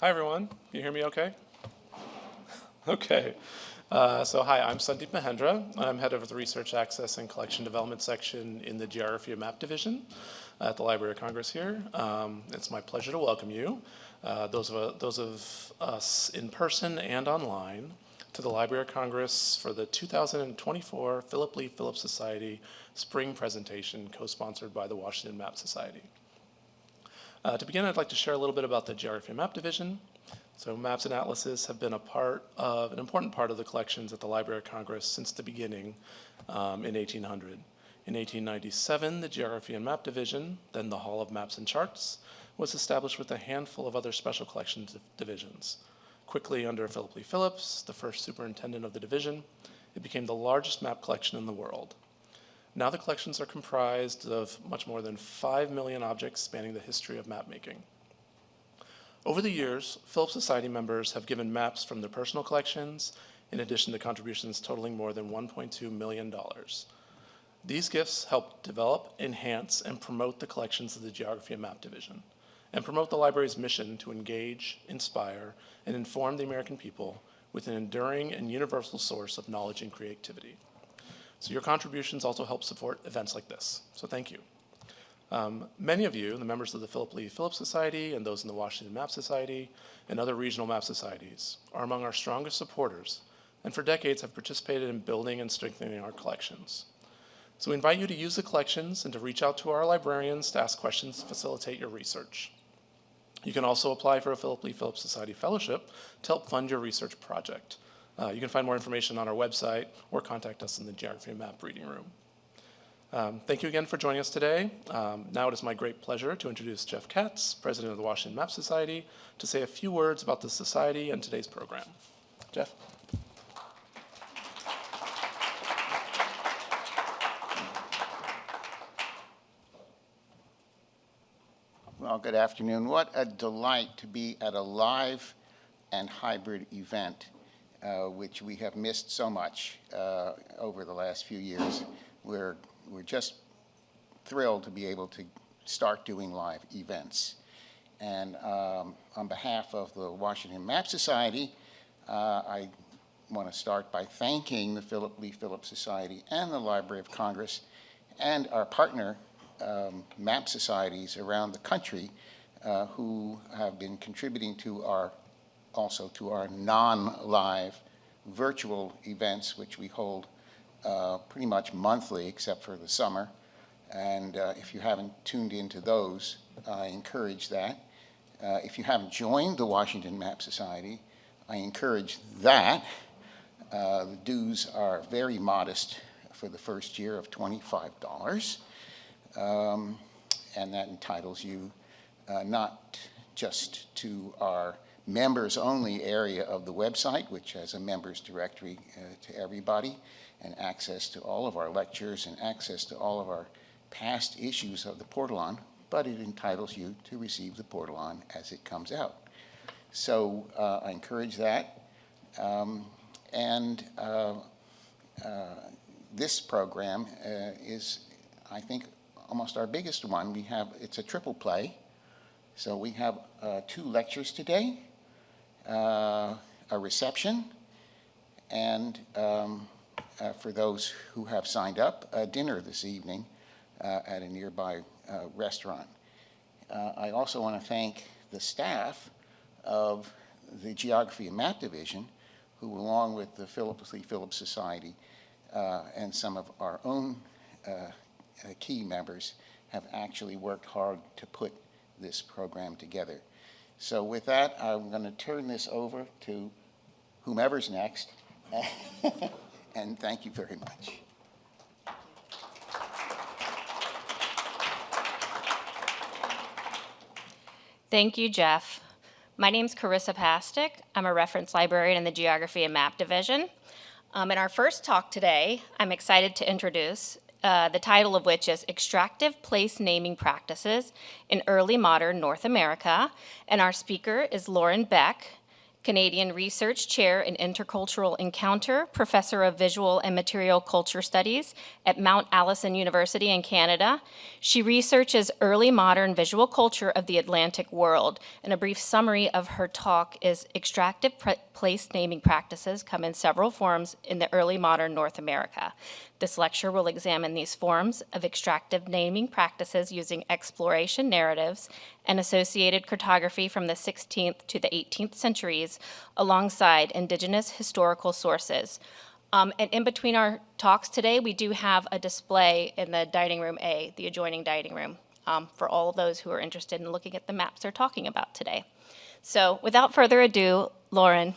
Hi, everyone. Can you hear me okay? Okay. So hi, I'm Sandeep Mahendra. I'm head of the Research Access and Collection Development section in the Geography and Map Division at the Library of Congress here. It's my pleasure to welcome you, those of us in person and online, to the Library of Congress for the 2024 Philip Lee Phillips Society Spring Presentation, co-sponsored by the Washington Map Society. To begin, I'd like to share a little bit about the Geography and Map Division. So maps and atlases have been an important part of the collections at the Library of Congress since the beginning in 1800. In 1897, the Geography and Map Division, then the Hall of Maps and Charts, was established with a handful of other special collections divisions. Quickly under Philip Lee Phillips, the first superintendent of the division, it became the largest map collection in the world. Now the collections are comprised of much more than 5 million objects spanning the history of map making. Over the years, Phillips Society members have given maps from their personal collections, in addition to contributions totaling more than $1.2 million. These gifts help develop, enhance, and promote the collections of the Geography and Map Division, and promote the library's mission to engage, inspire, and inform the American people with an enduring and universal source of knowledge and creativity. So your contributions also help support events like this, so thank you. Many of you, the members of the Philip Lee Phillips Society and those in the Washington Map Society and other regional map societies, are among our strongest supporters and for decades have participated in building and strengthening our collections. So we invite you to use the collections and to reach out to our librarians to ask questions to facilitate your research. You can also apply for a Philip Lee Phillips Society Fellowship to help fund your research project. You can find more information on our website or contact us in the Geography and Map reading room. Thank you again for joining us today. Now it is my great pleasure to introduce Jeff Katz, President of the Washington Map Society, to say a few words about the Society and today's program. Jeff? Well, good afternoon. What a delight to be at a live and hybrid event, which we have missed so much over the last few years. We're just thrilled to be able to start doing live events. And on behalf of the Washington Map Society, I want to start by thanking the Philip Lee Phillips Society and the Library of Congress and our partner map societies around the country who have been contributing to our non-live virtual events, which we hold pretty much monthly except for the summer. And if you haven't tuned into those, I encourage that. If you haven't joined the Washington Map Society, I encourage that. The dues are very modest for the first year of $25. And that entitles you not just to our members-only area of the website, which has a members directory to everybody, and access to all of our lectures and access to all of our past issues of the Portalon, but it entitles you to receive the Portalon as it comes out. So I encourage that. This program is, I think, almost our biggest one. It's a triple play. So we have 2 lectures today, a reception, and for those who have signed up, a dinner this evening at a nearby restaurant. I also want to thank the staff of the Geography and Map Division, who, along with the Philip Lee Phillips Society and some of our own key members, have actually worked hard to put this program together. So with that, I'm going to turn this over to whomever's next. And thank you very much. Thank you, Jeff. My name's Carissa Pastic. I'm a reference librarian in the Geography and Map Division. In our first talk today, I'm excited to introduce the title of which is Extractive Place Naming Practices in Early Modern North America. And our speaker is Lauren Beck, Canadian Research Chair in Intercultural Encounter, Professor of Visual and Material Culture Studies at Mount Allison University in Canada. She researches early modern visual culture of the Atlantic world. And a brief summary of her talk is extractive place naming practices come in several forms in the early modern North America. This lecture will examine these forms of extractive naming practices using exploration narratives and associated cartography from the 16th to the 18th centuries alongside Indigenous historical sources. And in between our talks today, we do have a display in the dining room A, the adjoining dining room, for all of those who are interested in looking at the maps they're talking about today. So without further ado, Lauren.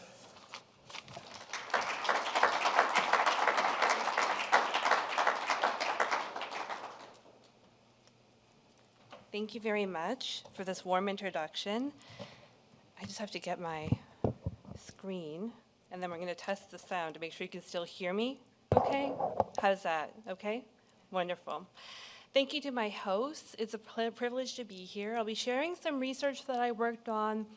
Thank you very much for this warm introduction. I just have to get my screen, and then we're going to test the sound to make sure you can still hear me. Okay? How's that? Okay? Wonderful. Thank you to my hosts. It's a privilege to be here. I'll be sharing some research that I worked on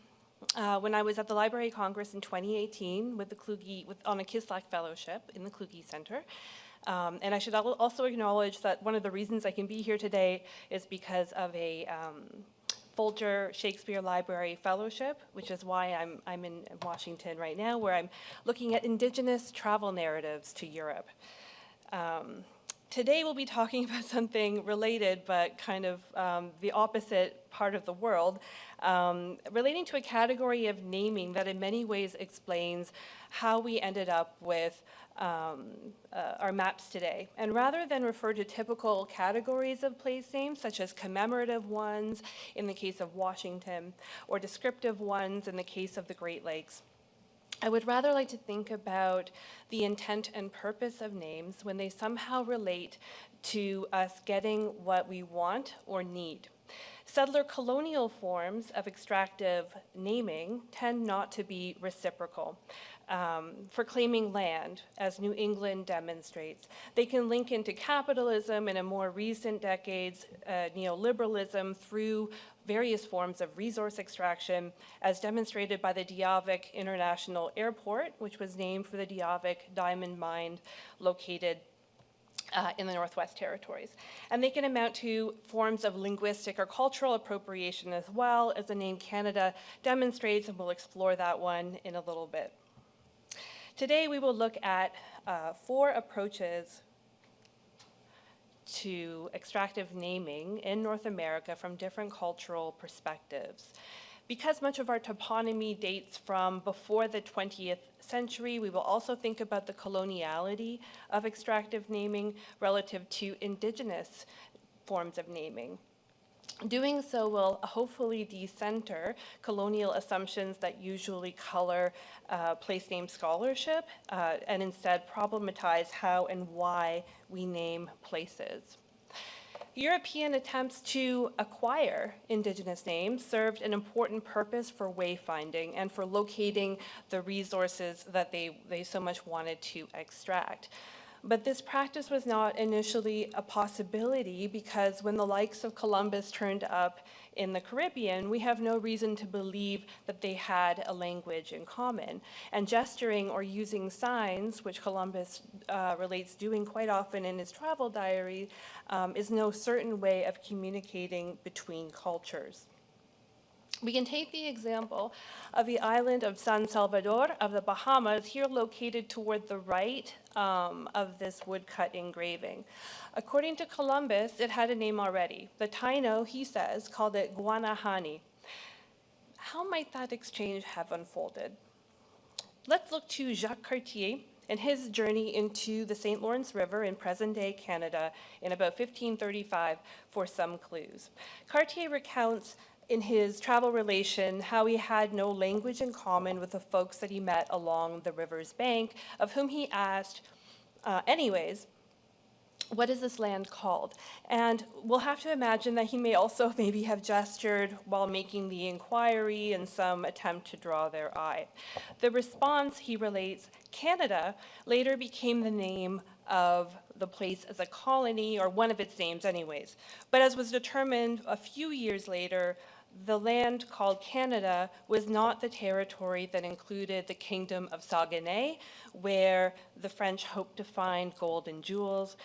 when I was at the Library of Congress in 2018 with the Kluge, on a Kislak Fellowship in the Kluge Center. And I should also acknowledge that one of the reasons I can be here today is because of a Folger Shakespeare Library Fellowship, which is why I'm in Washington right now, where I'm looking at Indigenous travel narratives to Europe. Today we'll be talking about something related, but kind of the opposite part of the world, relating to a category of naming that in many ways explains how we ended up with our maps today. And rather than refer to typical categories of place names, such as commemorative ones in the case of Washington, or descriptive ones in the case of the Great Lakes, I would rather like to think about the intent and purpose of names when they somehow relate to us getting what we want or need. Settler colonial forms of extractive naming tend not to be reciprocal. For claiming land, as New England demonstrates. They can link into capitalism and in more recent decades, neoliberalism through various forms of resource extraction, as demonstrated by the Diavik International Airport, which was named for the Diavik diamond mine located in the Northwest Territories. And they can amount to forms of linguistic or cultural appropriation as well, as the name Canada demonstrates, and we'll explore that one in a little bit. Today we will look at 4 approaches to extractive naming in North America from different cultural perspectives. Because much of our toponymy dates from before the 20th century, we will also think about the coloniality of extractive naming relative to Indigenous forms of naming. Doing so will hopefully decenter colonial assumptions that usually color place name scholarship and instead problematize how and why we name places. European attempts to acquire Indigenous names served an important purpose for wayfinding and for locating the resources that they so much wanted to extract. But this practice was not initially a possibility because when the likes of Columbus turned up in the Caribbean, we have no reason to believe that they had a language in common. And gesturing or using signs, which Columbus relates doing quite often in his travel diary, is no certain way of communicating between cultures. We can take the example of the island of San Salvador of the Bahamas, here located toward the right of this woodcut engraving. According to Columbus, it had a name already. The Taino, he says, called it Guanahani. How might that exchange have unfolded? Let's look to Jacques Cartier and his journey into the St. Lawrence River in present-day Canada in about 1535 for some clues. Cartier recounts in his travel relation how he had no language in common with the folks that he met along the river's bank, of whom he asked, anyways, what is this land called? And we'll have to imagine that he may also maybe have gestured while making the inquiry in some attempt to draw their eye. The response, he relates, Canada later became the name of the place as a colony, or one of its names anyways. But as was determined a few years later, the land called Canada was not the territory that included the kingdom of Saguenay, where the French hoped to find gold and jewels,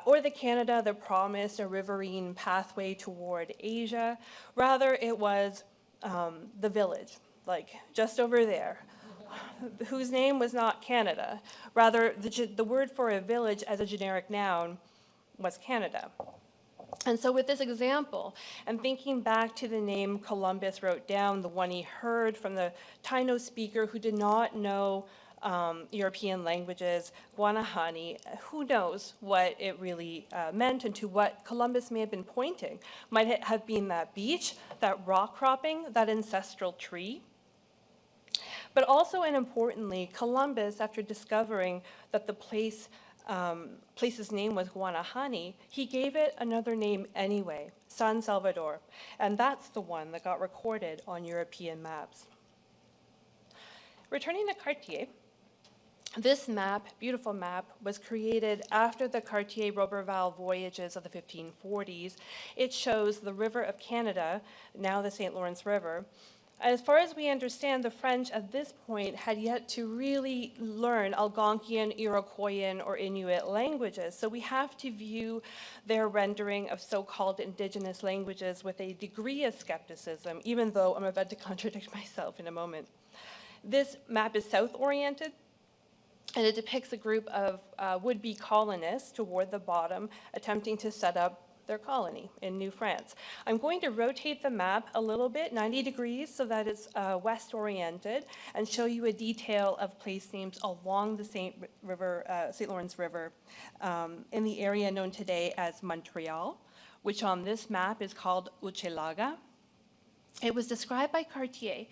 or the Canada that promised a riverine pathway toward Asia. Rather, it was the village, like just over there, whose name was not Canada. Rather, the word for a village as a generic noun was Canada. And so with this example, and thinking back to the name Columbus wrote down, the one he heard from the Taino speaker who did not know European languages, Guanahani, who knows what it really meant and to what Columbus may have been pointing. Might it have been that beach, that rock cropping, that ancestral tree? But also, and importantly, Columbus, after discovering that the place's name was Guanahani, he gave it another name anyway, San Salvador, and that's the one that got recorded on European maps. Returning to Cartier, this map, beautiful map, was created after the Cartier-Roberval voyages of the 1540s. It shows the River of Canada, now the St. Lawrence River. As far as we understand, the French at this point had yet to really learn Algonquian, Iroquoian, or Inuit languages. So we have to view their rendering of so-called indigenous languages with a degree of skepticism, even though I'm about to contradict myself in a moment. This map is south-oriented, and it depicts a group of would-be colonists toward the bottom attempting to set up their colony in New France. I'm going to rotate the map a little bit, 90 degrees, so that it's west-oriented, and show you a detail of place names along the St. Lawrence River in the area known today as Montreal, which on this map is called Hochelaga. It was described by Cartier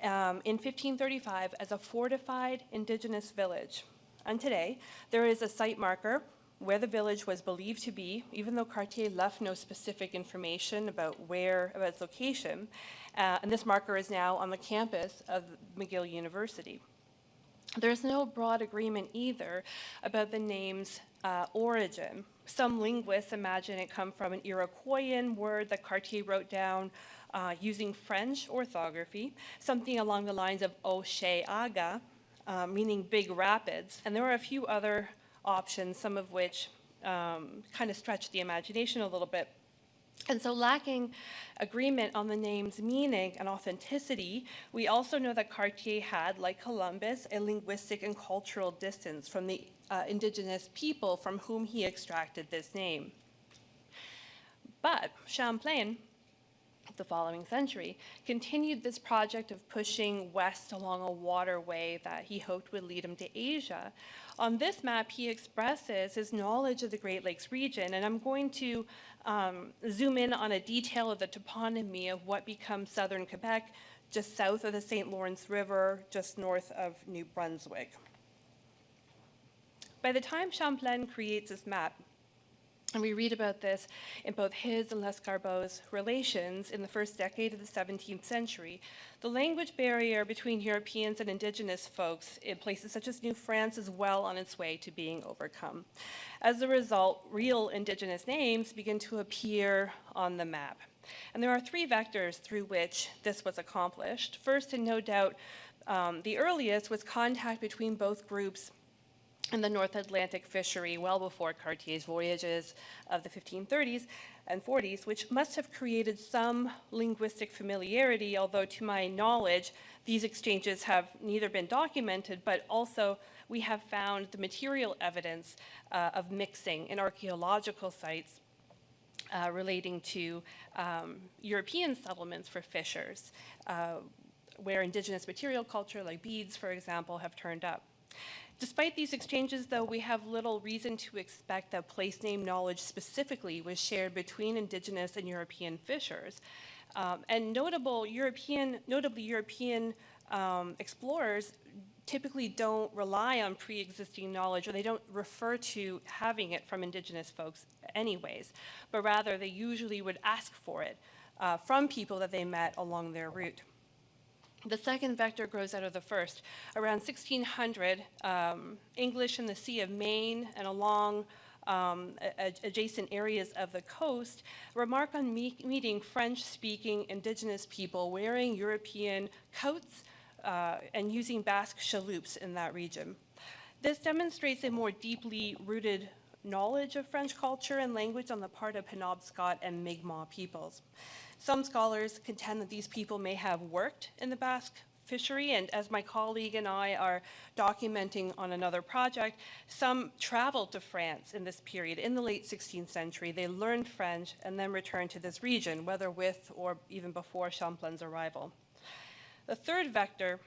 in 1535 as a fortified indigenous village. And today, there is a site marker where the village was believed to be, even though Cartier left no specific information about its location. And this marker is now on the campus of McGill University. There's no broad agreement either about the name's origin. Some linguists imagine it come from an Iroquoian word that Cartier wrote down using French orthography, something along the lines of Hochelaga, meaning big rapids. And there are a few other options, some of which kind of stretch the imagination a little bit. And so lacking agreement on the name's meaning and authenticity, we also know that Cartier had, like Columbus, a linguistic and cultural distance from the indigenous people from whom he extracted this name. But Champlain, the following century, continued this project of pushing west along a waterway that he hoped would lead him to Asia. On this map, he expresses his knowledge of the Great Lakes region, and I'm going to zoom in on a detail of the toponymy of what becomes southern Quebec, just south of the St. Lawrence River, just north of New Brunswick. By the time Champlain creates this map, and we read about this in both his and Lescarbot's relations in the first decade of the 17th century, the language barrier between Europeans and indigenous folks in places such as New France is well on its way to being overcome. As a result, real indigenous names begin to appear on the map. And there are three vectors through which this was accomplished. First, and no doubt the earliest, was contact between both groups in the North Atlantic fishery well before Cartier's voyages of the 1530s and 40s, which must have created some linguistic familiarity, although to my knowledge, these exchanges have neither been documented, but also we have found the material evidence of mixing in archaeological sites relating to European settlements for fishers, where indigenous material culture, like beads, for example, have turned up. Despite these exchanges, though, we have little reason to expect that place name knowledge specifically was shared between indigenous and European fishers. And notably European explorers typically don't rely on pre-existing knowledge, or they don't refer to having it from indigenous folks anyways, but rather they usually would ask for it from people that they met along their route. The second vector grows out of the first. Around 1600, English in the Sea of Maine and along adjacent areas of the coast, remark on meeting French-speaking indigenous people wearing European coats and using Basque chalupes in that region. This demonstrates a more deeply rooted knowledge of French culture and language on the part of Penobscot and Mi'kmaq peoples. Some scholars contend that these people may have worked in the Basque fishery, and as my colleague and I are documenting on another project, some traveled to France in this period in the late 16th century. They learned French and then returned to this region, whether with or even before Champlain's arrival. The third vector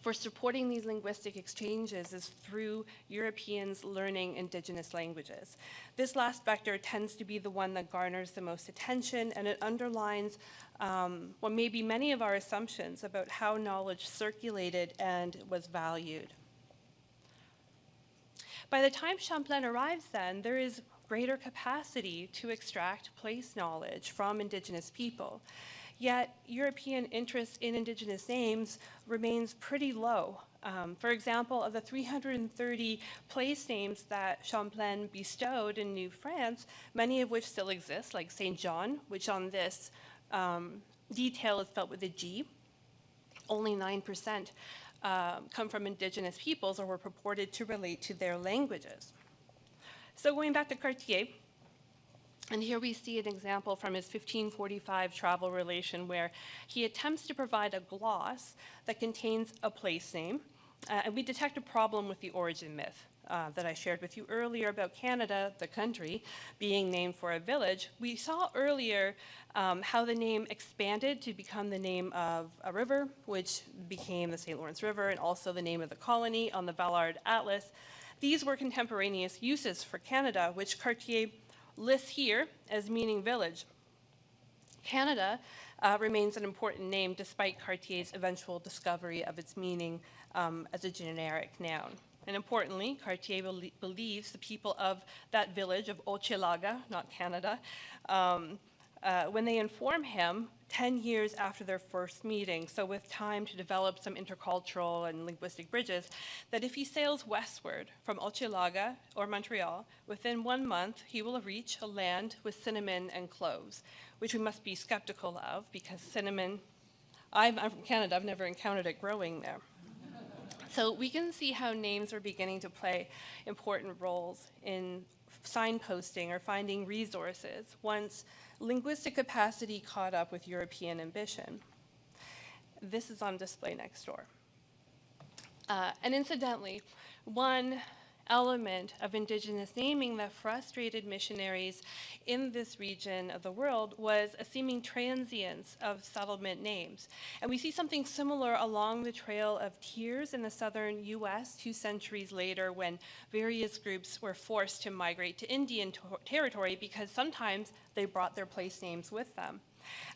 for supporting these linguistic exchanges is through Europeans learning indigenous languages. This last vector tends to be the one that garners the most attention, and it underlines what may be many of our assumptions about how knowledge circulated and was valued. By the time Champlain arrives then, there is greater capacity to extract place knowledge from indigenous people. Yet European interest in indigenous names remains pretty low. For example, of the 330 place names that Champlain bestowed in New France, many of which still exist, like Saint John, which on this detail is spelled with a G, only 9% come from indigenous peoples or were purported to relate to their languages. So going back to Cartier, and here we see an example from his 1545 travel relation where he attempts to provide a gloss that contains a place name. And we detect a problem with the origin myth that I shared with you earlier about Canada, the country, being named for a village. We saw earlier how the name expanded to become the name of a river, which became the St. Lawrence River, and also the name of the colony on the Ballard Atlas. These were contemporaneous uses for Canada, which Cartier lists here as meaning village. Canada remains an important name despite Cartier's eventual discovery of its meaning as a generic noun. And importantly, Cartier believes the people of that village of Hochelaga, not Canada, when they inform him 10 years after their first meeting, so with time to develop some intercultural and linguistic bridges, that if he sails westward from Hochelaga or Montreal, within 1 month he will reach a land with cinnamon and cloves, which we must be skeptical of because cinnamon, I'm from Canada, I've never encountered it growing there. So we can see how names are beginning to play important roles in signposting or finding resources once linguistic capacity caught up with European ambition. This is on display next door. And incidentally, one element of indigenous naming that frustrated missionaries in this region of the world was a seeming transience of settlement names. And we see something similar along the Trail of Tears in the southern US 2 centuries later when various groups were forced to migrate to Indian territory because sometimes they brought their place names with them.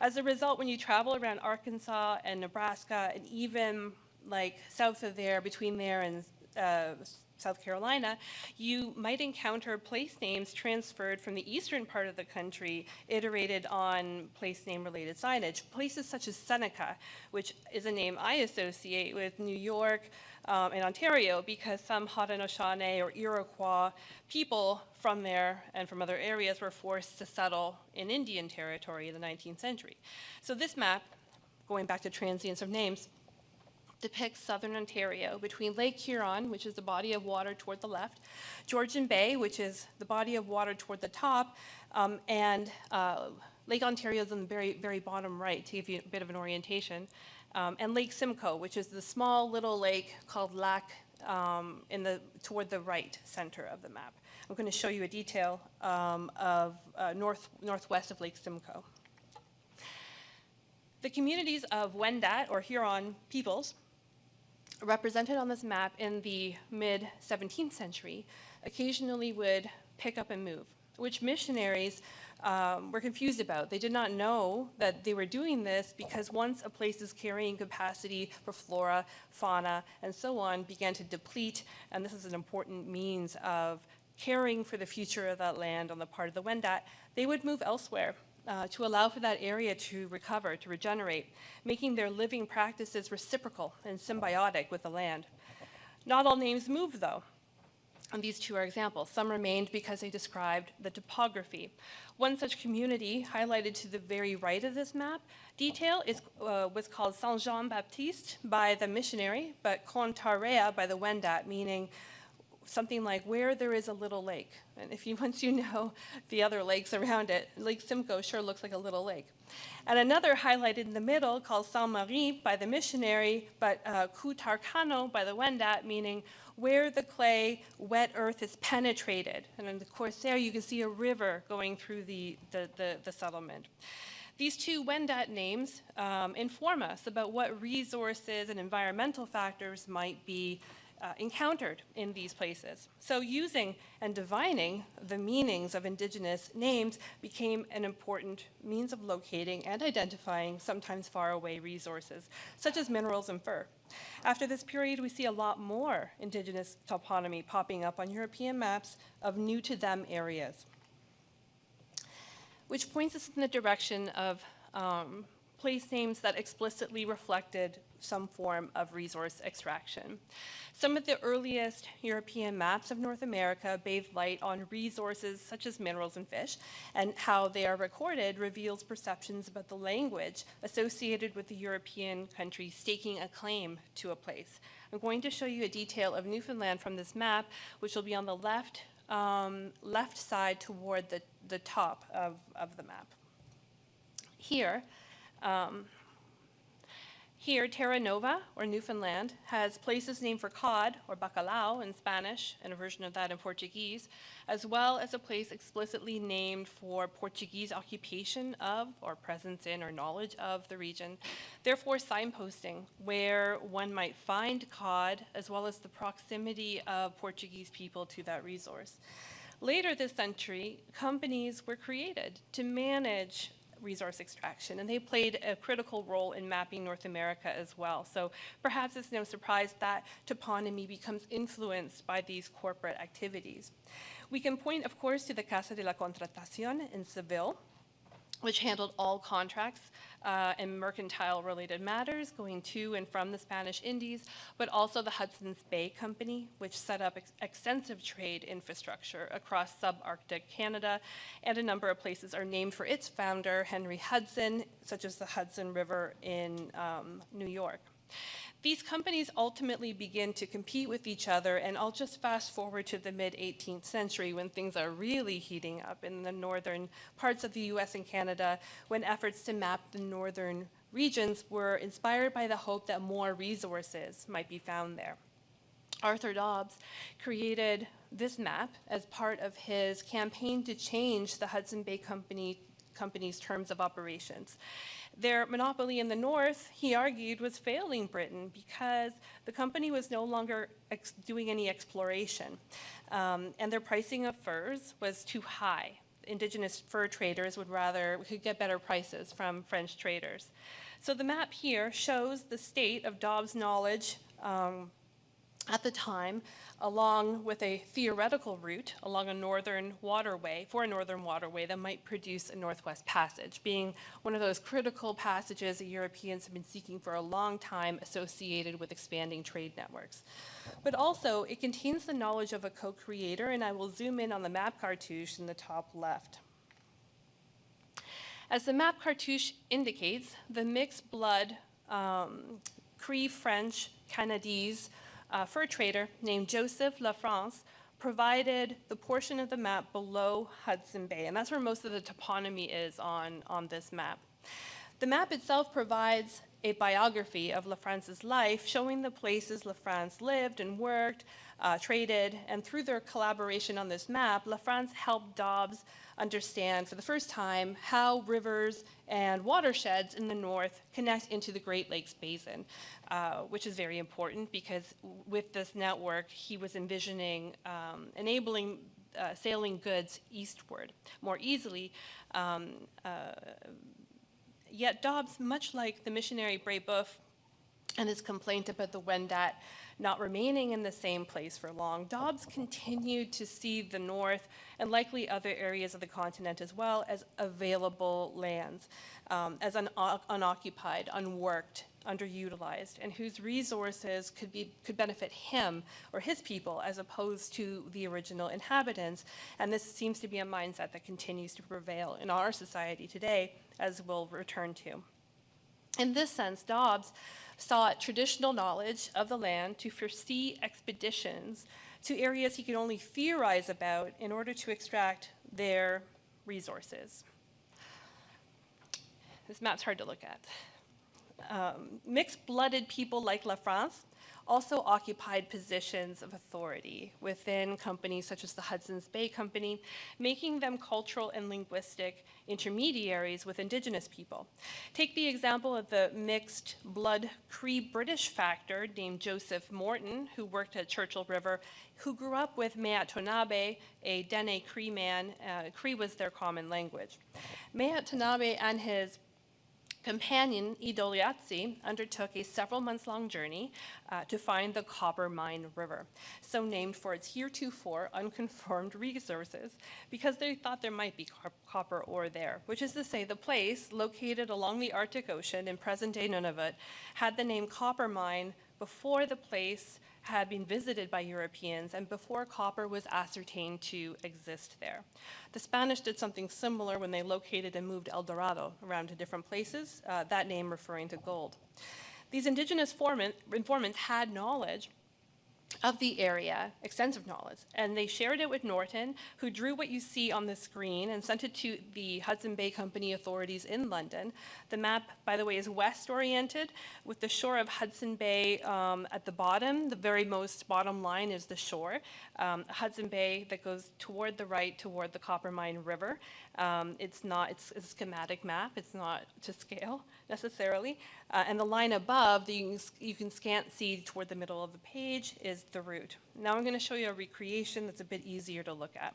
As a result, when you travel around Arkansas and Nebraska and even like south of there, between there and South Carolina, you might encounter place names transferred from the eastern part of the country, iterated on place name related signage. Places such as Seneca, which is a name I associate with New York and Ontario because some Haudenosaunee or Iroquois people from there and from other areas were forced to settle in Indian territory in the 19th century. So this map, going back to transience of names, depicts southern Ontario between Lake Huron, which is the body of water toward the left, Georgian Bay, which is the body of water toward the top, and Lake Ontario is on the very, very bottom right, to give you a bit of an orientation, and Lake Simcoe, which is the small little lake called Lac toward the right center of the map. I'm going to show you a detail of northwest of Lake Simcoe. The communities of Wendat, or Huron peoples, represented on this map in the mid-17th century, occasionally would pick up and move, which missionaries were confused about. They did not know that they were doing this because once a place's carrying capacity for flora, fauna, and so on began to deplete, and this is an important means of caring for the future of that land on the part of the Wendat, they would move elsewhere. To allow for that area to recover, to regenerate, making their living practices reciprocal and symbiotic with the land. Not all names move, though. And these two are examples. Some remained because they described the topography. One such community, highlighted to the very right of this map detail, was called Saint-Jean-Baptiste by the missionary, but Contarea by the Wendat, meaning something like where there is a little lake. And once you know the other lakes around it, Lake Simcoe sure looks like a little lake. And another highlighted in the middle called Saint-Marie by the missionary, but Kutarkano by the Wendat, meaning where the clay, wet earth is penetrated. And of course there you can see a river going through the settlement. These two Wendat names inform us about what resources and environmental factors might be encountered in these places. So using and divining the meanings of indigenous names became an important means of locating and identifying sometimes faraway resources, such as minerals and fur. After this period, we see a lot more indigenous toponymy popping up on European maps of new-to-them areas, which points us in the direction of place names that explicitly reflected some form of resource extraction. Some of the earliest European maps of North America bathe light on resources such as minerals and fish, and how they are recorded reveals perceptions about the language associated with the European country staking a claim to a place. I'm going to show you a detail of Newfoundland from this map, which will be on the left side toward the top of the map. Here, Terra Nova, or Newfoundland, has places named for cod, or bacalao in Spanish, and a version of that in Portuguese, as well as a place explicitly named for Portuguese occupation of, or presence in, or knowledge of the region, therefore signposting where one might find cod, as well as the proximity of Portuguese people to that resource. Later this century, companies were created to manage resource extraction, and they played a critical role in mapping North America as well. So perhaps it's no surprise that toponymy becomes influenced by these corporate activities. We can point, of course, to the Casa de la Contratación in Seville, which handled all contracts and mercantile-related matters going to and from the Spanish Indies, but also the Hudson's Bay Company, which set up extensive trade infrastructure across subarctic Canada, and a number of places are named for its founder, Henry Hudson, such as the Hudson River in New York. These companies ultimately begin to compete with each other, and I'll just fast forward to the mid-18th century when things are really heating up in the northern parts of the US and Canada, when efforts to map the northern regions were inspired by the hope that more resources might be found there. Arthur Dobbs created this map as part of his campaign to change the Hudson Bay Company's terms of operations. Their monopoly in the north, he argued, was failing Britain because the company was no longer doing any exploration, and their pricing of furs was too high. Indigenous fur traders could get better prices from French traders. So the map here shows the state of Dobbs' knowledge at the time, along with a theoretical route along a northern waterway, that might produce a Northwest Passage, being one of those critical passages that Europeans have been seeking for a long time, associated with expanding trade networks. But also, it contains the knowledge of a co-creator, and I will zoom in on the map cartouche in the top left. As the map cartouche indicates, the mixed blood Cree French Canadese fur trader named Joseph Lafrance provided the portion of the map below Hudson Bay, and that's where most of the toponymy is on this map. The map itself provides a biography of Lafrance's life, showing the places Lafrance lived and worked, traded, and through their collaboration on this map, Lafrance helped Dobbs understand for the first time how rivers and watersheds in the north connect into the Great Lakes Basin, which is very important because with this network, he was envisioning enabling sailing goods eastward more easily. Yet Dobbs, much like the missionary Brebeuf and his complaint about the Wendat not remaining in the same place for long, Dobbs continued to see the north and likely other areas of the continent as well as available lands, as unoccupied, unworked, underutilized, and whose resources could benefit him or his people as opposed to the original inhabitants. And this seems to be a mindset that continues to prevail in our society today, as we'll return to. In this sense, Dobbs sought traditional knowledge of the land to foresee expeditions to areas he could only theorize about in order to extract their resources. This map's hard to look at. Mixed-blooded people like La France also occupied positions of authority within companies such as the Hudson's Bay Company, making them cultural and linguistic intermediaries with Indigenous people. Take the example of the mixed-blood Cree-British factor named Joseph Morton, who worked at Churchill River, who grew up with Meattonabe, a Dene Cree man. Cree was their common language. Meattonabe and his companion, Idoliatsi, undertook a several-months-long journey to find the Coppermine River, so named for its heretofore unconfirmed resources, because they thought there might be copper ore there, which is to say the place, located along the Arctic Ocean in present-day Nunavut, had the name Coppermine before the place had been visited by Europeans and before copper was ascertained to exist there. The Spanish did something similar when they located and moved El Dorado around to different places, that name referring to gold. These indigenous informants had knowledge of the area, extensive knowledge, and they shared it with Norton, who drew what you see on the screen and sent it to the Hudson Bay Company authorities in London. The map, by the way, is west-oriented, with the shore of Hudson Bay at the bottom. The very most bottom line is the shore. Hudson Bay that goes toward the right, toward the Coppermine River. It's a schematic map. It's not to scale necessarily. And the line above that you can see toward the middle of the page is the route. Now I'm going to show you a recreation that's a bit easier to look at.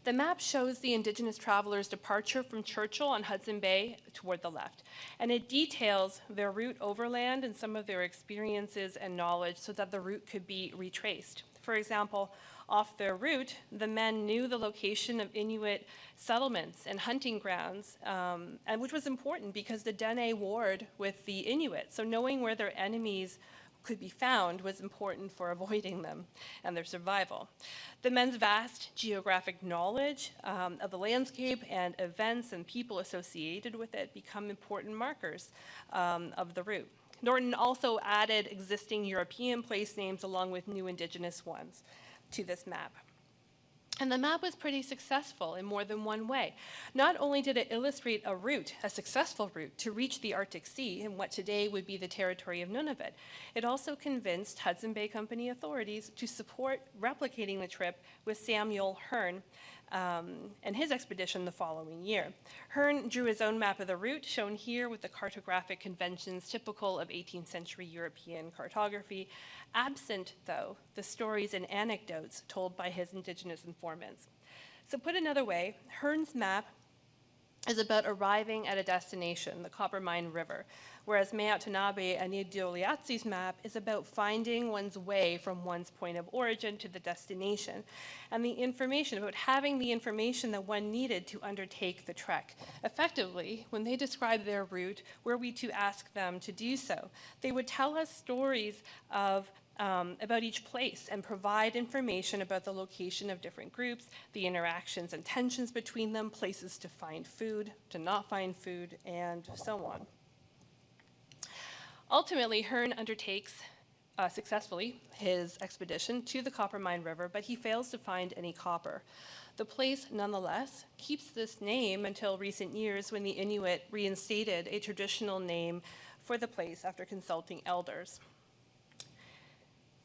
The map shows the Indigenous travelers' departure from Churchill on Hudson Bay toward the left, and it details their route overland and some of their experiences and knowledge so that the route could be retraced. For example, off their route, the men knew the location of Inuit settlements and hunting grounds, and which was important because the Dene warred with the Inuit, so knowing where their enemies could be found was important for avoiding them and their survival. The men's vast geographic knowledge of the landscape and events and people associated with it become important markers of the route. Norton also added existing European place names along with new Indigenous ones to this map. And the map was pretty successful in more than one way. Not only did it illustrate a route, a successful route, to reach the Arctic Sea in what today would be the territory of Nunavut, it also convinced Hudson Bay Company authorities to support replicating the trip with Samuel Hearne and his expedition the following year. Hearne drew his own map of the route, shown here with the cartographic conventions typical of 18th century European cartography, absent, though, the stories and anecdotes told by his Indigenous informants. So put another way, Hearne's map is about arriving at a destination, the Coppermine River, whereas Meattonabe and Idoliatsi's map is about finding one's way from one's point of origin to the destination, and the information, about having the information that one needed to undertake the trek. Effectively, when they describe their route, were we to ask them to do so, they would tell us stories about each place and provide information about the location of different groups, the interactions and tensions between them, places to find food, to not find food, and so on. Ultimately, Hearne undertakes successfully his expedition to the Coppermine River, but he fails to find any copper. The place, nonetheless, keeps this name until recent years when the Inuit reinstated a traditional name for the place after consulting elders.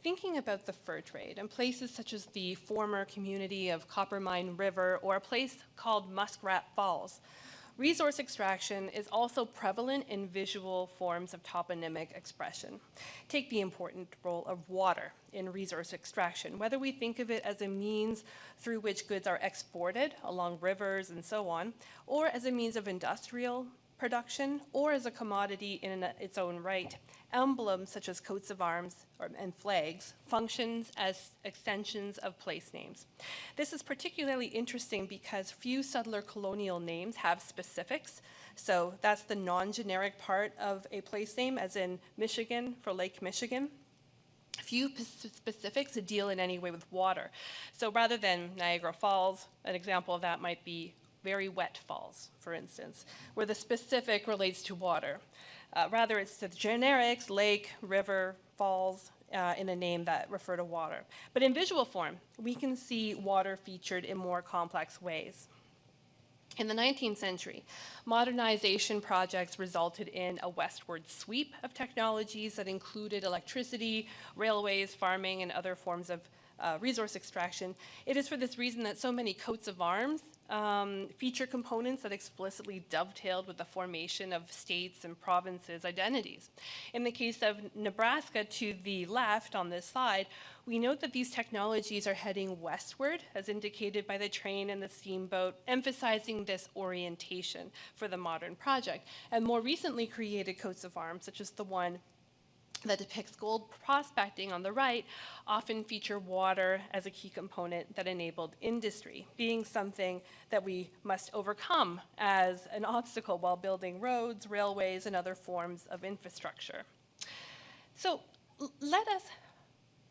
Thinking about the fur trade and places such as the former community of Coppermine River or a place called Muskrat Falls, resource extraction is also prevalent in visual forms of toponymic expression. Take the important role of water in resource extraction, whether we think of it as a means through which goods are exported along rivers and so on, or as a means of industrial production or as a commodity in its own right. Emblems such as coats of arms and flags functions as extensions of place names. This is particularly interesting because few settler colonial names have specifics. So that's the non-generic part of a place name, as in Michigan for Lake Michigan. Few specifics deal in any way with water. So rather than Niagara Falls, an example of that might be very wet falls, for instance, where the specific relates to water. Rather, it's the generics, lake, river, falls, in a name that refer to water. But in visual form, we can see water featured in more complex ways. In the 19th century, modernization projects resulted in a westward sweep of technologies that included electricity, railways, farming, and other forms of resource extraction. It is for this reason that so many coats of arms feature components that explicitly dovetailed with the formation of states and provinces' identities. In the case of Nebraska, to the left on this slide, we note that these technologies are heading westward, as indicated by the train and the steamboat, emphasizing this orientation for the modern project. And more recently created coats of arms, such as the one that depicts gold prospecting on the right, often feature water as a key component that enabled industry, being something that we must overcome as an obstacle while building roads, railways, and other forms of infrastructure. So let us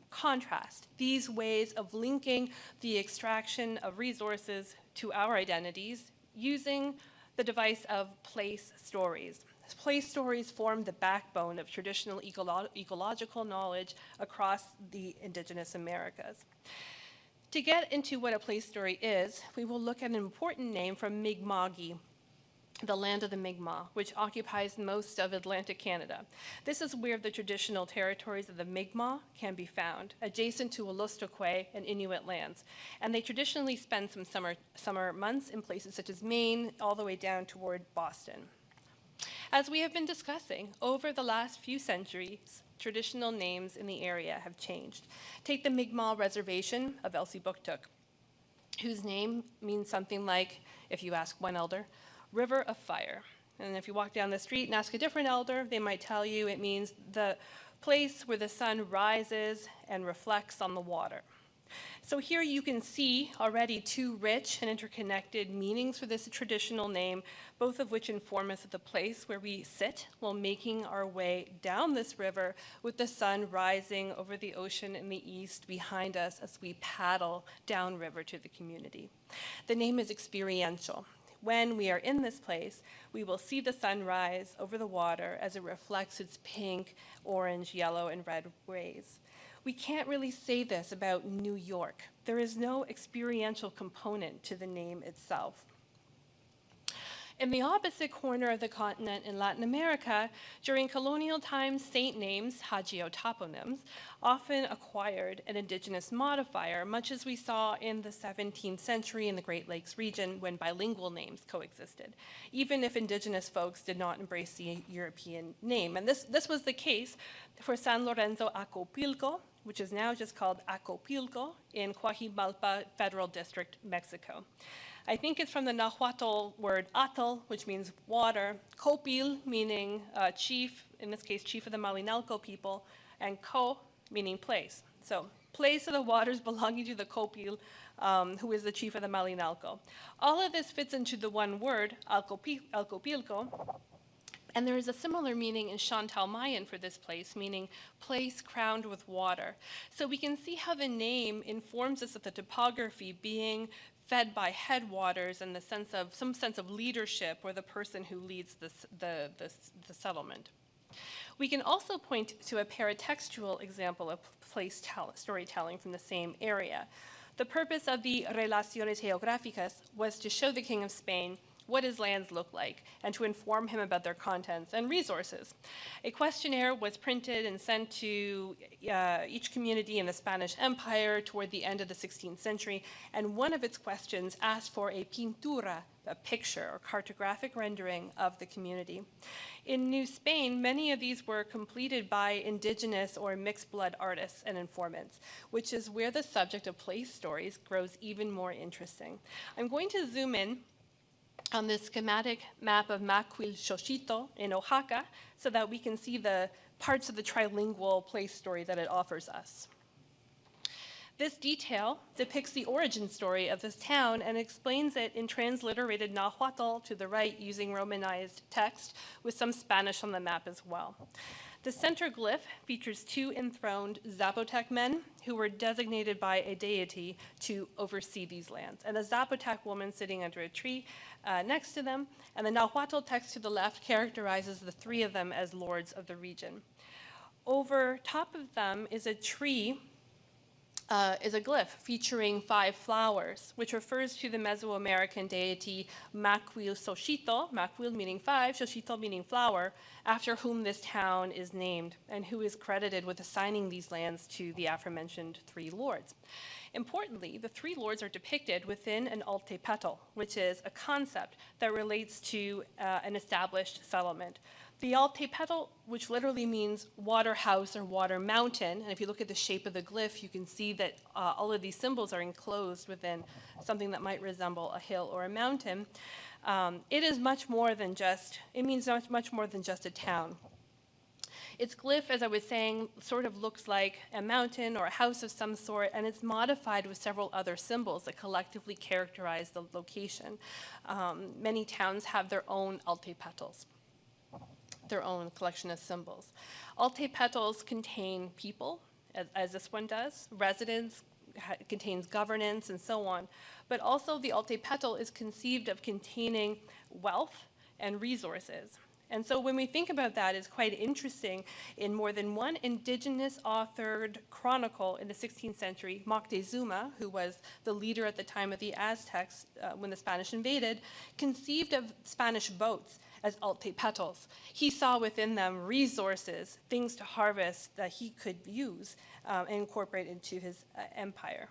contrast these ways of linking the extraction of resources to our identities using the device of place stories. Place stories form the backbone of traditional ecological knowledge across the Indigenous Americas. To get into what a place story is, we will look at an important name from Mi'kma'ki, the land of the Mi'kmaq, which occupies most of Atlantic Canada. This is where the traditional territories of the Mi'kmaq can be found, adjacent to Wolastoqey and Inuit lands. And they traditionally spend some summer months in places such as Maine, all the way down toward Boston. As we have been discussing, over the last few centuries, traditional names in the area have changed. Take the Mi'kmaq Reservation of Elsipogtog, whose name means something like, if you ask one elder, River of Fire. And if you walk down the street and ask a different elder, they might tell you it means the place where the sun rises and reflects on the water. So here you can see already two rich and interconnected meanings for this traditional name, both of which inform us of the place where we sit while making our way down this river with the sun rising over the ocean in the east behind us as we paddle downriver to the community. The name is experiential. When we are in this place, we will see the sun rise over the water as it reflects its pink, orange, yellow, and red rays. We can't really say this about New York. There is no experiential component to the name itself. In the opposite corner of the continent in Latin America, during colonial times, saint names, hagiotoponyms, often acquired an indigenous modifier, much as we saw in the 17th century in the Great Lakes region when bilingual names coexisted, even if indigenous folks did not embrace the European name. And this was the case for San Lorenzo Acopilco, which is now just called Acopilco in Coajimalpa Federal District, Mexico. I think it's from the Nahuatl word atl, which means water, copil, meaning chief, in this case, chief of the Malinalco people, and co, meaning place. So, place of the waters belonging to the copil, who is the chief of the Malinalco. All of this fits into the one word, Alcopilco, and there is a similar meaning in Chantal Mayan for this place, meaning place crowned with water. So we can see how the name informs us of the topography being fed by headwaters and some sense of leadership, or the person who leads the settlement. We can also point to a paratextual example of place storytelling from the same area. The purpose of the Relaciones Geográficas was to show the King of Spain what his lands look like, and to inform him about their contents and resources. A questionnaire was printed and sent to each community in the Spanish Empire toward the end of the 16th century, and one of its questions asked for a pintura, a picture or cartographic rendering of the community. In New Spain, many of these were completed by indigenous or mixed blood artists and informants, which is where the subject of place stories grows even more interesting. I'm going to zoom in on this schematic map of Macuilxochitl in Oaxaca so that we can see the parts of the trilingual place story that it offers us. This detail depicts the origin story of this town and explains it in transliterated Nahuatl to the right using Romanized text with some Spanish on the map as well. The center glyph features two enthroned Zapotec men who were designated by a deity to oversee these lands, and a Zapotec woman sitting under a tree next to them, and the Nahuatl text to the left characterizes the three of them as lords of the region. Over top of them is a tree is a glyph featuring 5 flowers, which refers to the Mesoamerican deity Macuilxochitl, Macuil meaning 5, Xochitl meaning flower, after whom this town is named, and who is credited with assigning these lands to the aforementioned 3 lords. Importantly, the 3 lords are depicted within an altepetl, which is a concept that relates to an established settlement. The altepetl, which literally means water house or water mountain, and if you look at the shape of the glyph, you can see that all of these symbols are enclosed within something that might resemble a hill or a mountain. It is much more than just, it means much more than just a town. Its glyph, as I was saying, sort of looks like a mountain or a house of some sort, and it's modified with several other symbols that collectively characterize the location. Many towns have their own altepetls, their own collection of symbols. Altepetls contain people, as this one does, residents, contains governance, and so on. But also the altepetl is conceived of containing wealth and resources. And so when we think about that, it's quite interesting. In more than one indigenous authored chronicle in the 16th century, Moctezuma, who was the leader at the time of the Aztecs when the Spanish invaded, conceived of Spanish boats as altepetls. He saw within them resources, things to harvest that he could use and incorporate into his empire.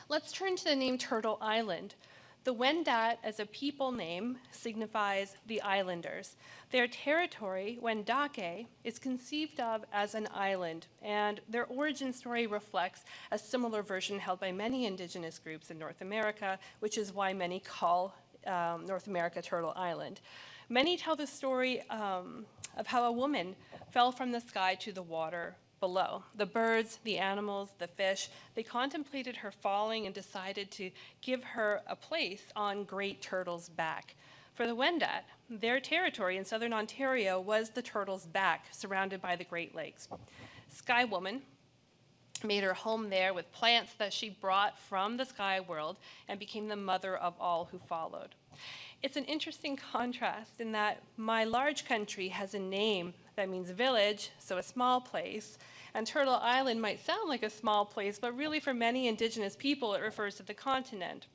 Let's turn to the name Turtle Island. The Wendat, as a people name, signifies the islanders. Their territory, Wendake, is conceived of as an island, and their origin story reflects a similar version held by many indigenous groups in North America, which is why many call North America Turtle Island. Many tell the story of how a woman fell from the sky to the water below. The birds, the animals, the fish, they contemplated her falling and decided to give her a place on Great Turtle's back. For the Wendat, their territory in southern Ontario was the Turtle's back, surrounded by the Great Lakes. Sky Woman made her home there with plants that she brought from the sky world and became the mother of all who followed. It's an interesting contrast in that my large country has a name that means village, so a small place, and Turtle Island might sound like a small place, but really for many indigenous people it refers to the continent.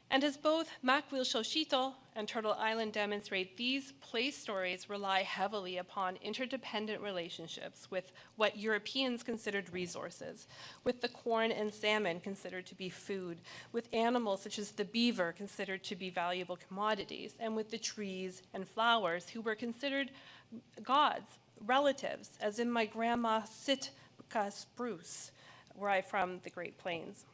And as both Macuilxochitl and Turtle Island demonstrate, these place stories rely heavily upon interdependent relationships with what Europeans considered resources, with the corn and salmon considered to be food, with animals such as the beaver considered to be valuable commodities, and with the trees and flowers who were considered gods, relatives, as in my grandma Sitka spruce, where I'm from the Great Plains.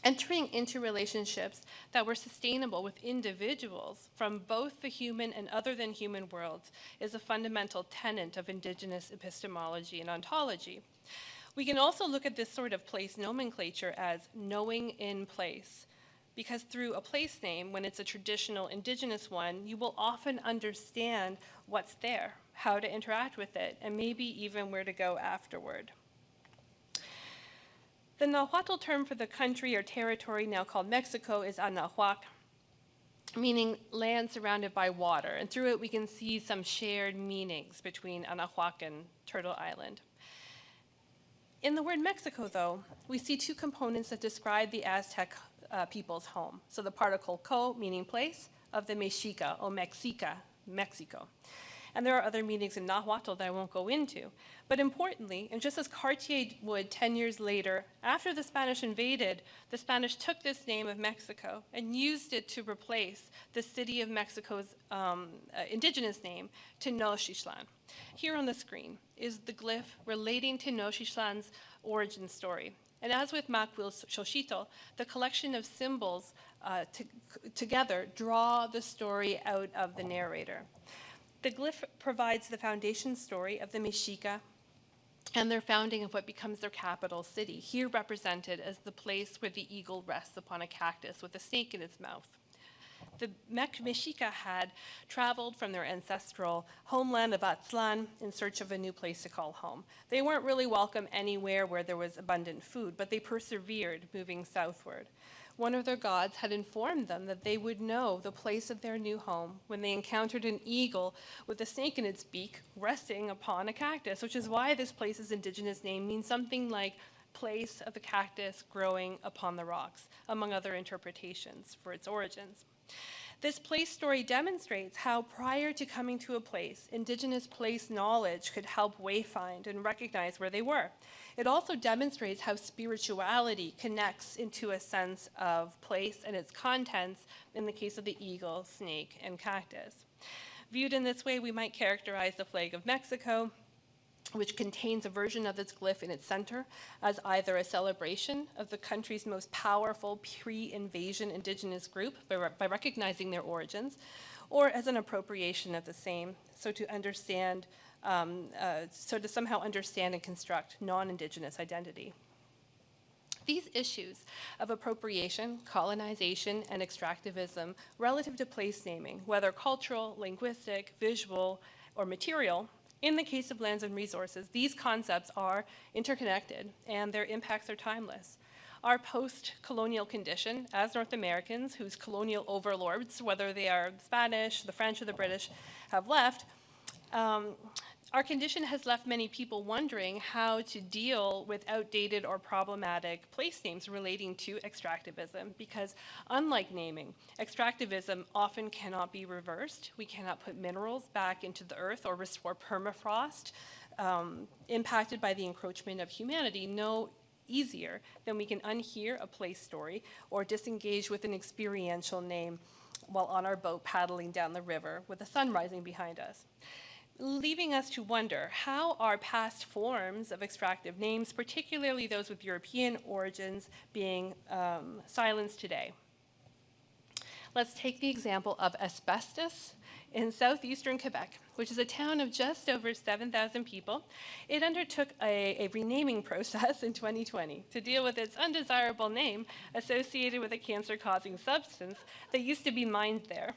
Entering into relationships that were sustainable with individuals from both the human and other than human worlds is a fundamental tenet of indigenous epistemology and ontology. We can also look at this sort of place nomenclature as knowing in place, because through a place name, when it's a traditional indigenous one, you will often understand what's there, how to interact with it, and maybe even where to go afterward. The Nahuatl term for the country or territory now called Mexico is Anahuac, meaning land surrounded by water. And through it, we can see some shared meanings between Anahuac and Turtle Island. In the word Mexico, though, we see 2 components that describe the Aztec people's home. So the particle co, meaning place, of the Mexica, or Mexica, Mexico. And there are other meanings in Nahuatl that I won't go into. But importantly, and just as Cartier would 10 years later, after the Spanish invaded, the Spanish took this name of Mexico and used it to replace the city of Mexico's indigenous name, Tenochtitlan. Here on the screen is the glyph relating to Tenochtitlan's origin story. And as with Makwil Xochitl, the collection of symbols together draw the story out of the narrator. The glyph provides the foundation story of the Mexica and their founding of what becomes their capital city, here represented as the place where the eagle rests upon a cactus with a snake in its mouth. The Mexica had traveled from their ancestral homeland of Aztlan in search of a new place to call home. They weren't really welcome anywhere where there was abundant food, but they persevered, moving southward. One of their gods had informed them that they would know the place of their new home when they encountered an eagle with a snake in its beak resting upon a cactus, which is why this place's indigenous name means something like place of the cactus growing upon the rocks, among other interpretations for its origins. This place story demonstrates how prior to coming to a place, indigenous place knowledge could help wayfind and recognize where they were. It also demonstrates how spirituality connects into a sense of place and its contents in the case of the eagle, snake, and cactus. Viewed in this way, we might characterize the flag of Mexico, which contains a version of its glyph in its center, as either a celebration of the country's most powerful pre-invasion indigenous group by recognizing their origins, or as an appropriation of the same, so to somehow understand and construct non-indigenous identity. These issues of appropriation, colonization, and extractivism relative to place naming, whether cultural, linguistic, visual, or material, in the case of lands and resources, these concepts are interconnected and their impacts are timeless. Our post-colonial condition as North Americans, whose colonial overlords, whether they are the Spanish, the French, or the British, have left, our condition has left many people wondering how to deal with outdated or problematic place names relating to extractivism, because unlike naming, extractivism often cannot be reversed. We cannot put minerals back into the earth or restore permafrost impacted by the encroachment of humanity no easier than we can unhear a place story or disengage with an experiential name while on our boat paddling down the river with the sun rising behind us, leaving us to wonder how are past forms of extractive names, particularly those with European origins, being silenced today. Let's take the example of Asbestos in southeastern Quebec, which is a town of just over 7,000 people. It undertook a renaming process in 2020 to deal with its undesirable name associated with a cancer-causing substance that used to be mined there.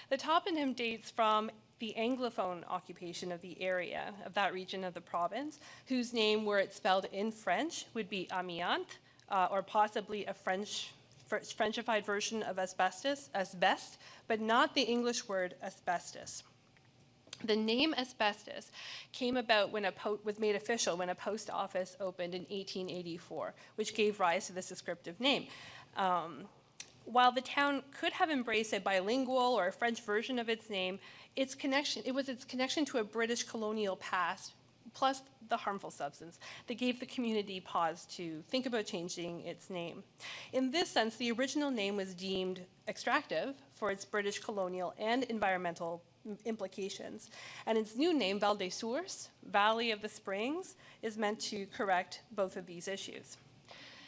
The toponym dates from the Anglophone occupation of the area, of that region of the province, whose name, were it spelled in French, would be amiante, or possibly a Frenchified version of asbestos, asbest, but not the English word asbestos. The name asbestos came about when was made official when a post office opened in 1884, which gave rise to this descriptive name. While the town could have embraced a bilingual or a French version of its name, it was its connection to a British colonial past, plus the harmful substance, that gave the community pause to think about changing its name. In this sense, the original name was deemed extractive for its British colonial and environmental implications, and its new name, Val des Sources, Valley of the Springs, is meant to correct both of these issues.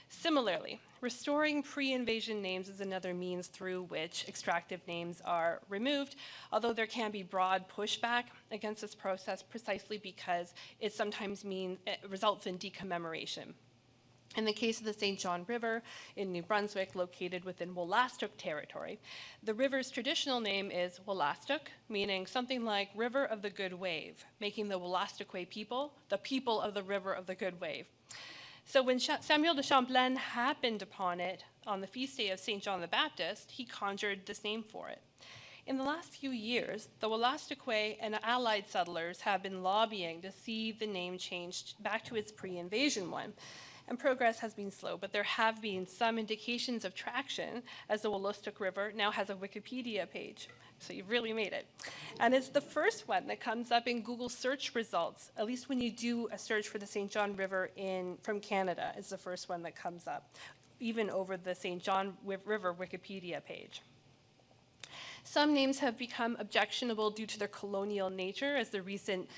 Similarly, restoring pre-invasion names is another means through which extractive names are removed, although there can be broad pushback against this process precisely because it sometimes results in decommemoration. In the case of the St. John River in New Brunswick, located within Wolastoq territory, the river's traditional name is Wolastoq, meaning something like River of the Good Wave, making the Wolastoqey people the people of the River of the Good Wave. So when Samuel de Champlain happened upon it on the feast day of St. John the Baptist, he conjured this name for it. In the last few years, the Wolastoqey and allied settlers have been lobbying to see the name changed back to its pre-invasion one. And progress has been slow, but there have been some indications of traction as the Wolastoq River now has a Wikipedia page. So you've really made it. And it's the first one that comes up in Google search results, at least when you do a search for the St. John River from Canada, is the first one that comes up, even over the St. John River Wikipedia page. Some names have become objectionable due to their colonial nature, as the recent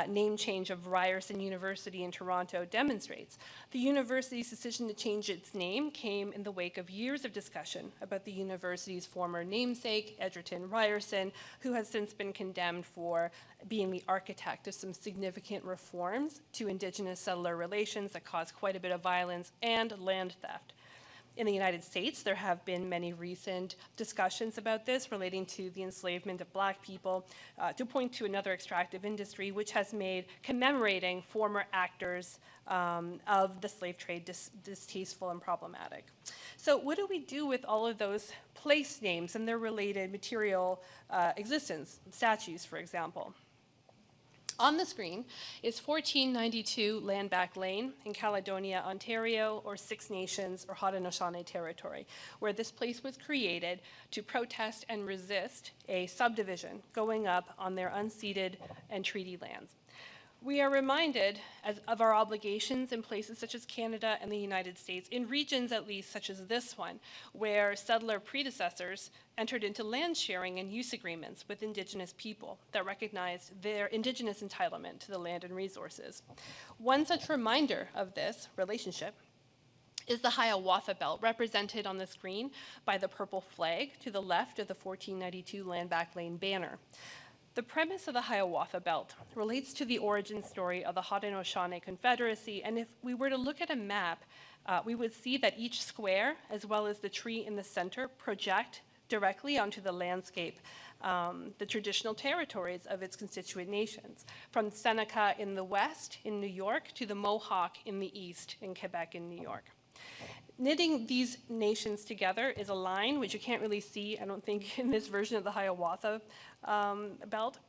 name change of Ryerson University in Toronto demonstrates. The university's decision to change its name came in the wake of years of discussion about the university's former namesake, Edgerton Ryerson, who has since been condemned for being the architect of some significant reforms to Indigenous settler relations that caused quite a bit of violence and land theft. In the United States, there have been many recent discussions about this relating to the enslavement of Black people, to point to another extractive industry which has made commemorating former actors of the slave trade distasteful and problematic. So what do we do with all of those place names and their related material existence, statues, for example? On the screen is 1492 Landback Lane in Caledonia, Ontario, or Six Nations or Haudenosaunee territory, where this place was created to protest and resist a subdivision going up on their unceded and treaty lands. We are reminded of our obligations in places such as Canada and the United States, in regions at least such as this one, where settler predecessors entered into land sharing and use agreements with Indigenous people that recognized their Indigenous entitlement to the land and resources. One such reminder of this relationship is the Hiawatha Belt, represented on the screen by the purple flag to the left of the 1492 Landback Lane banner. The premise of the Hiawatha Belt relates to the origin story of the Haudenosaunee Confederacy, and if we were to look at a map, we would see that each square, as well as the tree in the center, project directly onto the landscape, the traditional territories of its constituent nations, from Seneca in the west in New York to the Mohawk in the east in Quebec and New York. Knitting these nations together is a line which you can't really see, I don't think, in this version of the Hiawatha Belt.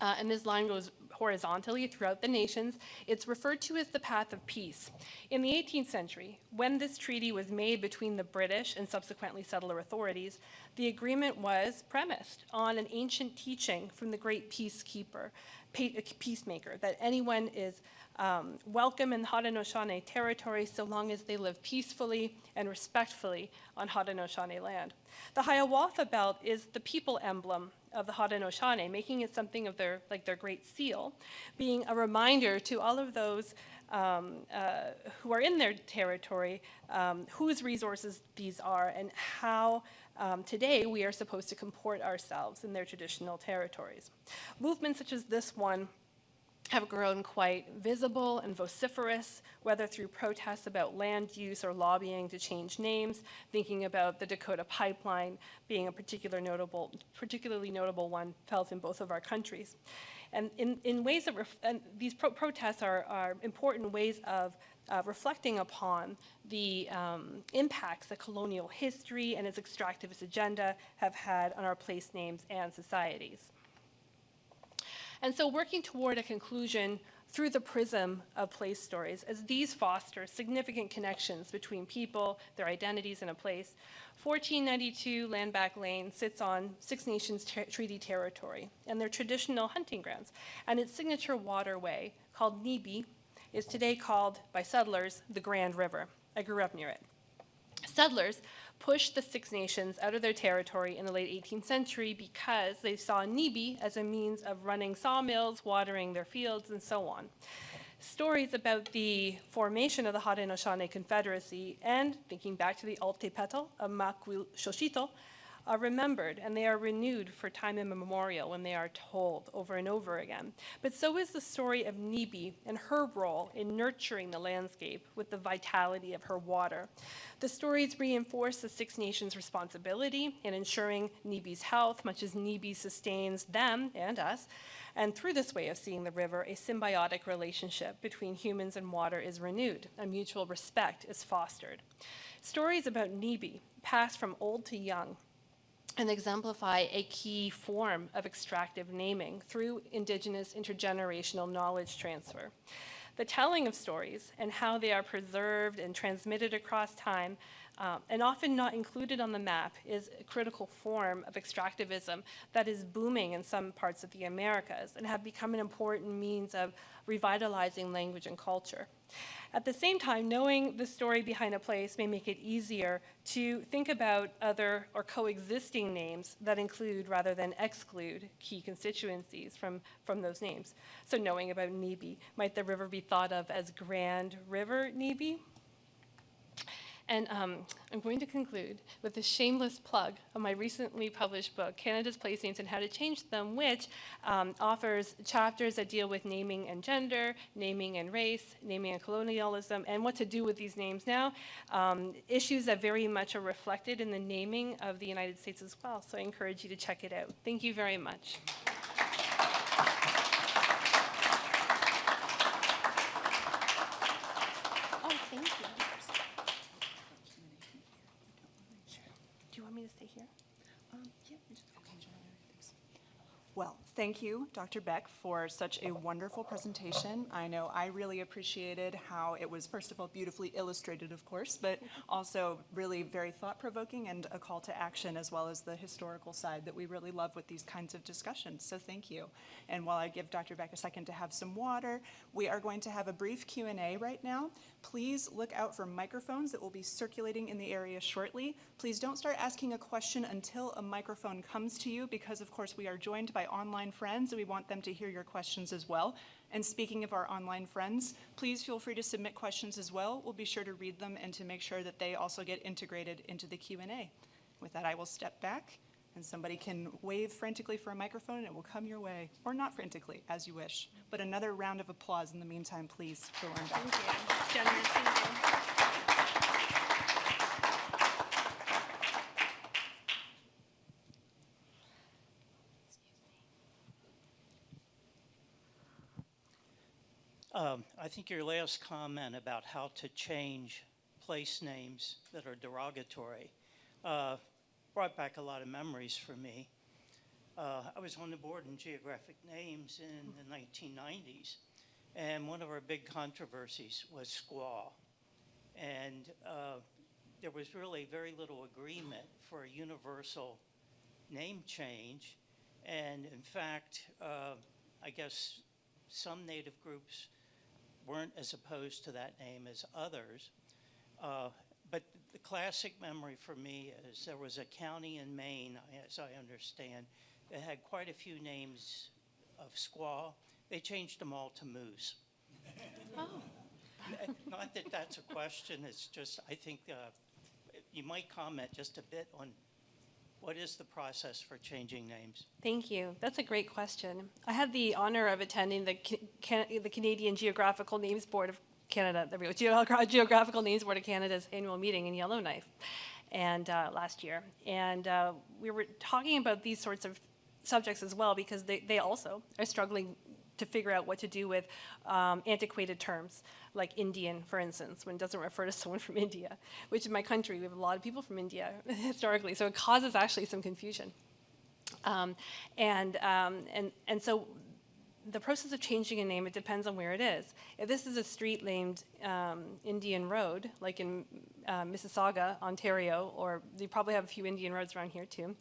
And this line goes horizontally throughout the nations. It's referred to as the path of peace. In the 18th century, when this treaty was made between the British and subsequently settler authorities, the agreement was premised on an ancient teaching from the great peacemaker, that anyone is welcome in Haudenosaunee territory so long as they live peacefully and respectfully on Haudenosaunee land. The Hiawatha Belt is the people emblem of the Haudenosaunee, making it something of their great seal, being a reminder to all of those who are in their territory whose resources these are and how today we are supposed to comport ourselves in their traditional territories. Movements such as this one have grown quite visible and vociferous, whether through protests about land use or lobbying to change names, thinking about the Dakota Pipeline being a particularly notable one felt in both of our countries. And in ways that these protests are important ways of reflecting upon the impacts that colonial history and its extractivist agenda have had on our place names and societies. And so working toward a conclusion through the prism of place stories, as these foster significant connections between people, their identities, and a place, 1492 Landback Lane sits on Six Nations treaty territory and their traditional hunting grounds. And its signature waterway, called Nibi, is today called by settlers the Grand River. I grew up near it. Settlers pushed the Six Nations out of their territory in the late 18th century because they saw Nibi as a means of running sawmills, watering their fields, and so on. Stories about the formation of the Haudenosaunee Confederacy and, thinking back to the Altepetl of Makwil Xochitl, are remembered and they are renewed for time immemorial when they are told over and over again. But so is the story of Nibi and her role in nurturing the landscape with the vitality of her water. The stories reinforce the Six Nations' responsibility in ensuring Nibi's health, much as Nibi sustains them and us. And through this way of seeing the river, a symbiotic relationship between humans and water is renewed. A mutual respect is fostered. Stories about Nibi pass from old to young and exemplify a key form of extractive naming through Indigenous intergenerational knowledge transfer. The telling of stories and how they are preserved and transmitted across time And often not included on the map is a critical form of extractivism that is booming in some parts of the Americas and have become an important means of revitalizing language and culture. At the same time, knowing the story behind a place may make it easier to think about other or coexisting names that include rather than exclude key constituencies from those names. So knowing about Nibi, might the river be thought of as Grand River Nibi? And I'm going to conclude with a shameless plug of my recently published book, Canada's Place Names and How to Change Them, which offers chapters that deal with naming and gender, naming and race, naming and colonialism, and what to do with these names now, issues that very much are reflected in the naming of the United States as well. So I encourage you to check it out. Thank you very much. Oh, thank you. Do you want me to stay here? Well, thank you, Dr. Beck, for such a wonderful presentation. I know I really appreciated how it was, first of all, beautifully illustrated, of course, but also really very thought-provoking and a call to action, as well as the historical side that we really love with these kinds of discussions. So thank you. And while I give Dr. Beck a second to have some water, we are going to have a brief Q&A right now. Please look out for microphones that will be circulating in the area shortly. Please don't start asking a question until a microphone comes to you, because of course we are joined by online friends and we want them to hear your questions as well. And speaking of our online friends, please feel free to submit questions as well. We'll be sure to read them and to make sure that they also get integrated into the Q&A. With that, I will step back and somebody can wave frantically for a microphone and it will come your way, or not frantically, as you wish. But another round of applause in the meantime, please, for Lauren Beck. Thank you. Generous, thank you. I think your last comment about how to change place names that are derogatory brought back a lot of memories for me. I was on the board in geographic names in the 1990s, and one of our big controversies was squaw. And there was really very little agreement for a universal name change. And in fact, I guess some Native groups weren't as opposed to that name as others. But the classic memory for me is there was a county in Maine, as I understand, that had quite a few names of squaw. They changed them all to moose. Oh. Not that that's a question, it's just, I think you might comment just a bit on what is the process for changing names? Thank you. That's a great question. I had the honor of attending the Canadian Geographical Names Board of Canada, Geographical Names Board of Canada's annual meeting in Yellowknife, and last year. And we were talking about these sorts of subjects as well, because they also are struggling to figure out what to do with antiquated terms, like Indian, for instance, when it doesn't refer to someone from India, which in my country, we have a lot of people from India historically, so it causes actually some confusion. And so the process of changing a name, it depends on where it is. If this is a street named Indian Road, like in Mississauga, Ontario, or you probably have a few Indian roads around here too,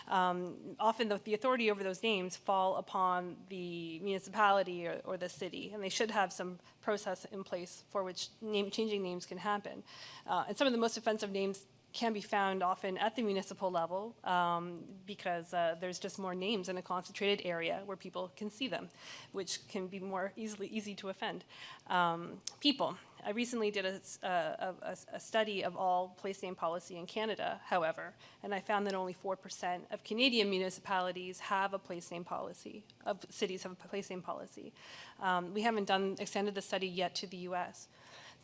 often the authority over those names fall upon the municipality or the city, and they should have some process in place for which changing names can happen. And some of the most offensive names can be found often at the municipal level because there's just more names in a concentrated area where people can see them, which can be more easy to offend. People. I recently did a study of all place name policy in Canada, however, and I found that only 4% of Canadian municipalities have a place name policy, of cities have a place name policy. We haven't extended the study yet to the US.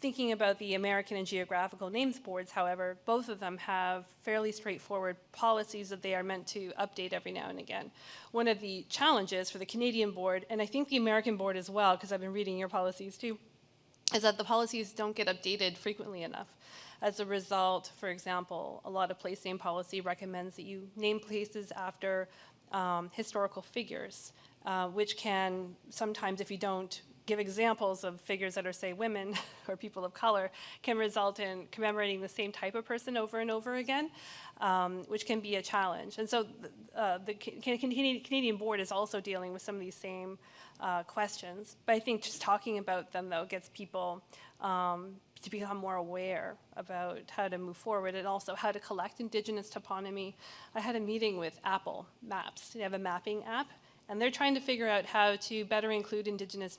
Thinking about the American and Geographical Names Boards, however, both of them have fairly straightforward policies that they are meant to update every now and again. One of the challenges for the Canadian board, and I think the American board as well, because I've been reading your policies too, is that the policies don't get updated frequently enough. As a result, for example, a lot of place name policy recommends that you name places after historical figures, which can sometimes, if you don't give examples of figures that are, say, women or people of color, can result in commemorating the same type of person over and over again, which can be a challenge. And so the Canadian board is also dealing with some of these same questions. But I think just talking about them, though, gets people to become more aware about how to move forward and also how to collect Indigenous toponymy. I had a meeting with Apple Maps. They have a mapping app, and they're trying to figure out how to better include Indigenous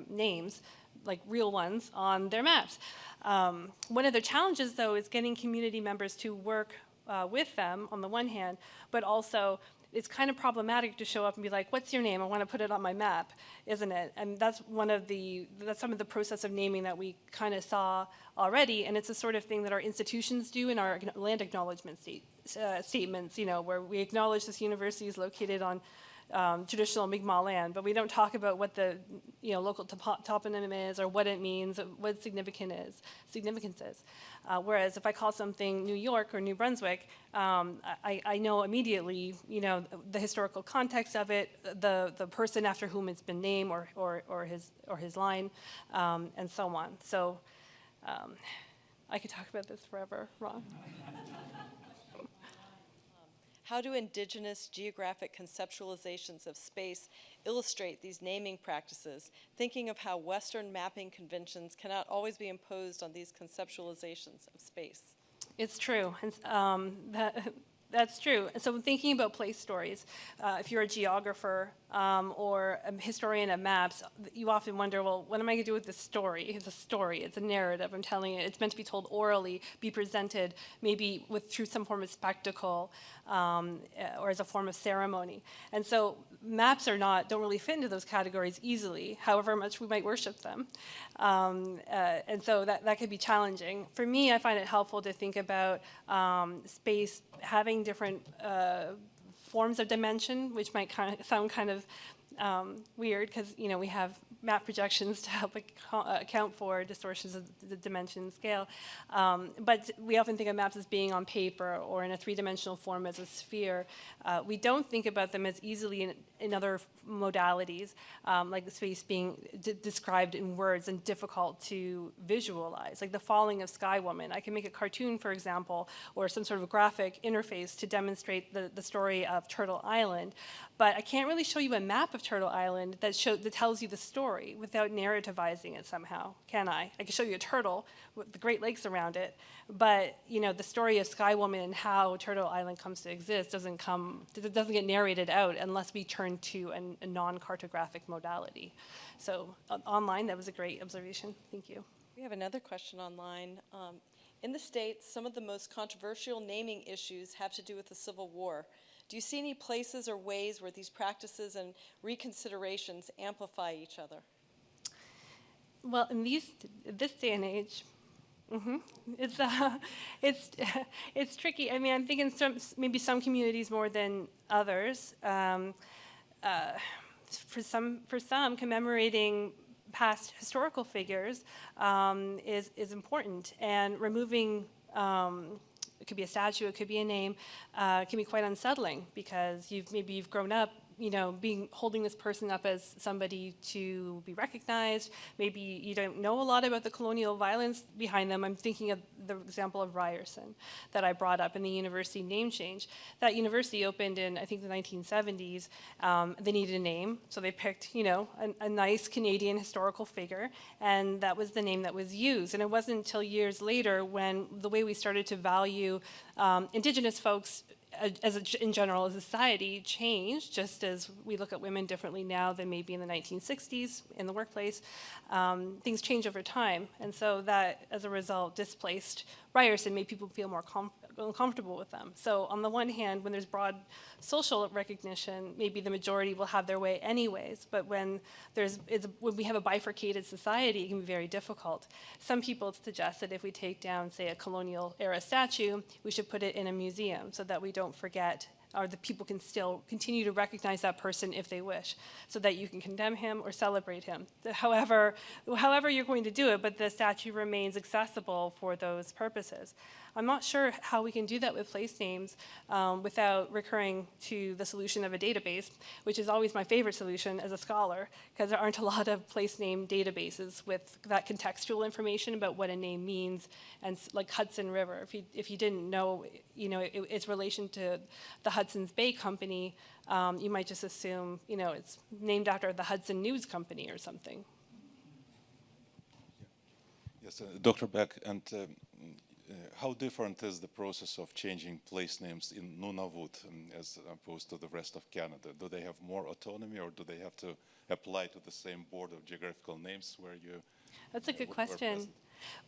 names, like real ones, on their maps. One of the challenges, though, is getting community members to work with them on the one hand, but also it's kind of problematic to show up and be like, what's your name? I want to put it on my map, isn't it? And that's some of the process of naming that we kind of saw already, and it's the sort of thing that our institutions do in our land acknowledgement statements, where we acknowledge this university is located on traditional Mi'kmaq land, but we don't talk about what the local toponym is or what it means, what significance is. Whereas if I call something New York or New Brunswick, I know immediately, the historical context of it, the person after whom it's been named, or his line, and so on. So I could talk about this forever, Ron. How do Indigenous geographic conceptualizations of space illustrate these naming practices, thinking of how Western mapping conventions cannot always be imposed on these conceptualizations of space? It's true. That's true. So thinking about place stories, if you're a geographer or a historian of maps, you often wonder, well, what am I going to do with this story? It's a story. It's a narrative. I'm telling it. It's meant to be told orally, be presented maybe through some form of spectacle or as a form of ceremony. And so maps don't really fit into those categories easily, however much we might worship them. And so that could be challenging. For me, I find it helpful to think about space having different forms of dimension, which might sound kind of weird because we have map projections to help account for distortions of the dimension scale. But we often think of maps as being on paper or in a three-dimensional form as a sphere. We don't think about them as easily in other modalities, like the space being described in words and difficult to visualize, like the falling of Sky Woman. I can make a cartoon, for example, or some sort of graphic interface to demonstrate the story of Turtle Island, but I can't really show you a map of Turtle Island that tells you the story without narrativizing it somehow, can I? I can show you a turtle with the Great Lakes around it, but the story of Sky Woman and how Turtle Island comes to exist doesn't get narrated out unless we turn to a non-cartographic modality. So online, that was a great observation. Thank you. We have another question online. In the States, some of the most controversial naming issues have to do with the Civil War. Do you see any places or ways where these practices and reconsiderations amplify each other? Well, in this day and age, it's tricky. I mean, I'm thinking maybe some communities more than others. For some, commemorating past historical figures is important, and removing. It could be a statue, it could be a name, can be quite unsettling because you've grown up, holding this person up as somebody to be recognized. Maybe you don't know a lot about the colonial violence behind them. I'm thinking of the example of Ryerson that I brought up in the university name change. That university opened in, I think, the 1970s. They needed a name, so they picked, a nice Canadian historical figure, and that was the name that was used. And it wasn't until years later when the way we started to value Indigenous folks in general as a society changed, just as we look at women differently now than maybe in the 1960s in the workplace. Things change over time, and so that, as a result, displaced Ryerson, made people feel more uncomfortable with them. So on the one hand, when there's broad social recognition, maybe the majority will have their way anyways, but when we have a bifurcated society, it can be very difficult. Some people suggest that if we take down, say, a colonial era statue, we should put it in a museum so that we don't forget, or the people can still continue to recognize that person if they wish, so that you can condemn him or celebrate him. However you're going to do it, but the statue remains accessible for those purposes. I'm not sure how we can do that with place names without recurring to the solution of a database, which is always my favorite solution as a scholar, because there aren't a lot of place name databases with that contextual information about what a name means, and like Hudson River. If you didn't know, its relation to the Hudson's Bay Company, you might just assume, it's named after the Hudson News Company or something. Yes, Dr. Beck, and how different is the process of changing place names in Nunavut as opposed to the rest of Canada? Do they have more autonomy, or do they have to apply to the same board of geographical names where you? That's a good question.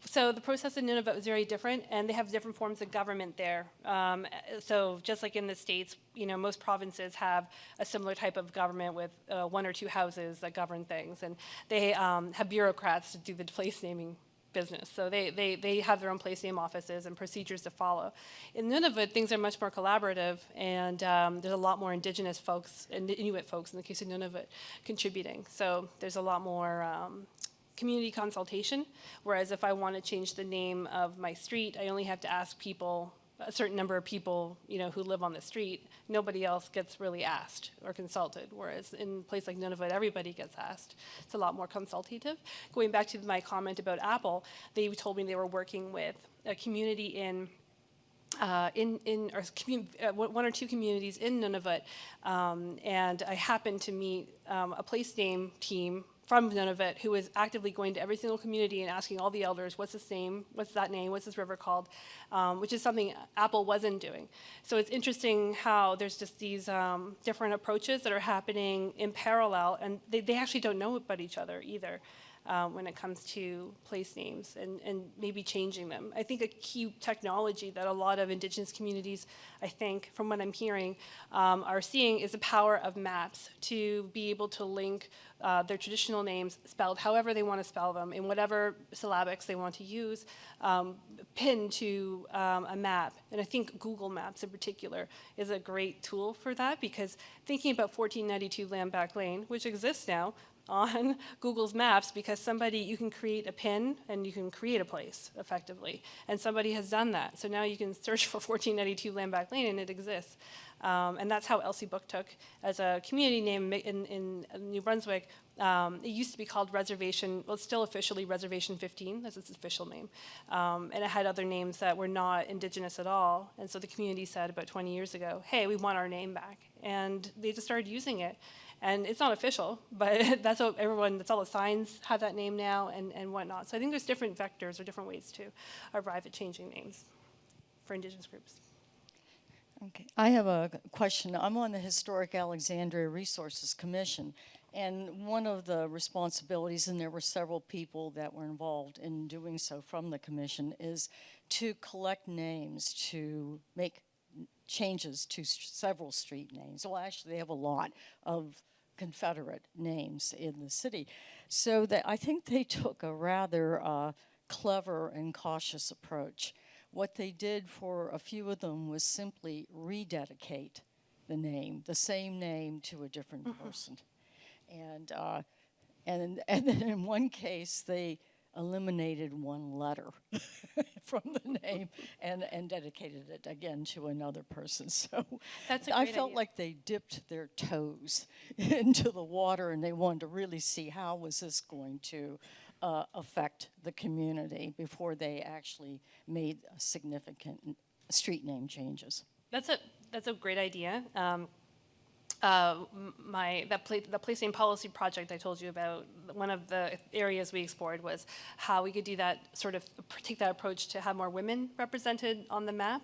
So the process in Nunavut was very different, and they have different forms of government there. So just like in the States, most provinces have a similar type of government with one or two houses that govern things, and they have bureaucrats to do the place naming business. So they have their own place name offices and procedures to follow. In Nunavut, things are much more collaborative, and there's a lot more Indigenous folks, and Inuit folks in the case of Nunavut, contributing. So there's a lot more community consultation, whereas if I want to change the name of my street, I only have to ask people, a certain number of people, who live on the street. Nobody else gets really asked or consulted, whereas in a place like Nunavut, everybody gets asked. It's a lot more consultative. Going back to my comment about Apple, they told me they were working with a community one or two communities in Nunavut, and I happened to meet a place name team from Nunavut who was actively going to every single community and asking all the elders, what's this name, what's that name, what's this river called, which is something Apple wasn't doing. So it's interesting how there's just these different approaches that are happening in parallel, and they actually don't know about each other either. When it comes to place names and maybe changing them. I think a key technology that a lot of Indigenous communities, I think, from what I'm hearing, are seeing is the power of maps to be able to link their traditional names, spelled however they want to spell them, in whatever syllabics they want to use, pinned to a map. And I think Google Maps in particular is a great tool for that, because thinking about 1492 Lamback Lane, which exists now, on Google's Maps, because you can create a pin and you can create a place effectively, and somebody has done that. So now you can search for 1492 Lamback Lane and it exists. And that's how Elsie Book took as a community name in New Brunswick. It used to be called Reservation, well, it's still officially Reservation 15, that's its official name. And it had other names that were not Indigenous at all. And so the community said about 20 years ago, hey, we want our name back. And they just started using it. And it's not official, but that's all the signs have that name now and whatnot. So I think there's different vectors or different ways to arrive at changing names for Indigenous groups. Okay, I have a question. I'm on the Historic Alexandria Resources Commission, and one of the responsibilities, and there were several people that were involved in doing so from the commission, is to collect names to make changes to several street names. Well, actually, they have a lot of Confederate names in the city. So I think they took a rather clever and cautious approach. What they did for a few of them was simply rededicate the same name to a different person. And then in one case, they eliminated one letter from the name and dedicated it again to another person. So That's a I great felt idea. like they dipped their toes into the water, and they wanted to really see how was this going to affect the community before they actually made significant street name changes. That's a great idea. The place name policy project I told you about, one of the areas we explored was how we could do that, take that approach to have more women represented on the map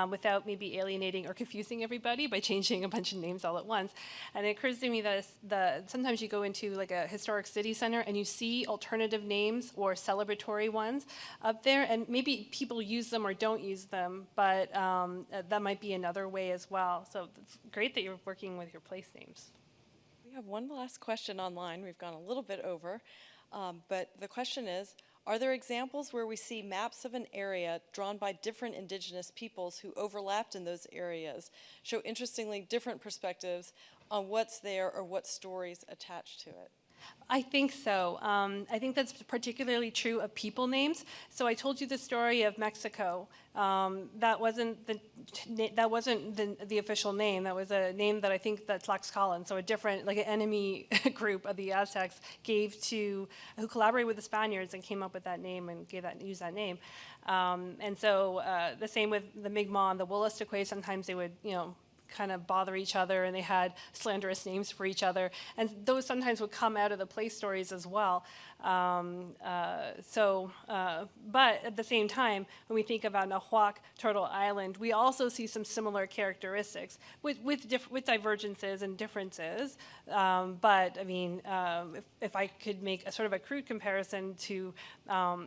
without maybe alienating or confusing everybody by changing a bunch of names all at once. And it occurs to me that sometimes you go into like a historic city center and you see alternative names or celebratory ones up there, and maybe people use them or don't use them, but that might be another way as well. So it's great that you're working with your place names. We have one last question online. We've gone a little bit over, but the question is, are there examples where we see maps of an area drawn by different Indigenous peoples who overlapped in those areas, show interestingly different perspectives on what's there or what stories attached to it? I think so. I think that's particularly true of people names. So I told you the story of Mexico. That wasn't the official name. That was a name that I think that Tlaxcalan, so a different, like an enemy group of the Aztecs, who collaborated with the Spaniards and came up with that name and used that name. And so the same with the Mi'kmaq and the Wolastoqey. Sometimes they would, kind of bother each other, and they had slanderous names for each other, and those sometimes would come out of the place stories as well. But at the same time, when we think about Nahuac, Turtle Island, we also see some similar characteristics with divergences and differences. But I mean, if I could make a sort of a crude comparison to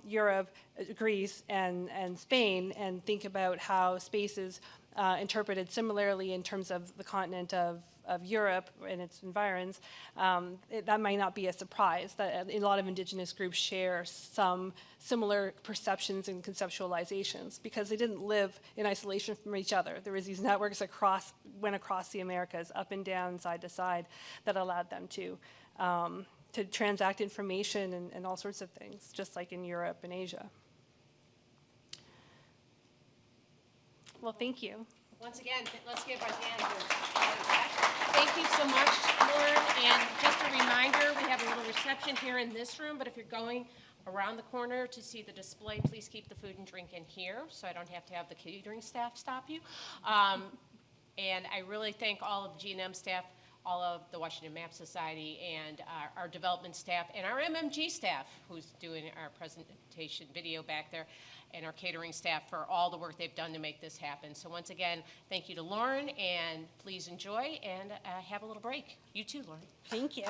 Europe, Greece, and Spain, and think about how spaces interpreted similarly in terms of the continent of Europe and its environs, that might not be a surprise that a lot of indigenous groups share some similar perceptions and conceptualizations because they didn't live in isolation from each other. There was these networks went across the Americas, up and down, side to side, that allowed them to transact information and all sorts of things, just like in Europe and Asia. Well, thank you. Once again, let's give our hand to Beck. Thank you so much, Lauren. And just a reminder, we have a little reception here in this room, but if you're going around the corner to see the display, please keep the food and drink in here so I don't have to have the catering staff stop you. And I really thank all of the G&M staff, all of the Washington Map Society, and our development staff, and our MMG staff, who's doing our presentation video back there, and our catering staff for all the work they've done to make this happen. So once again, thank you to Lauren, and please enjoy and have a little break. You too, Lauren. Thank you.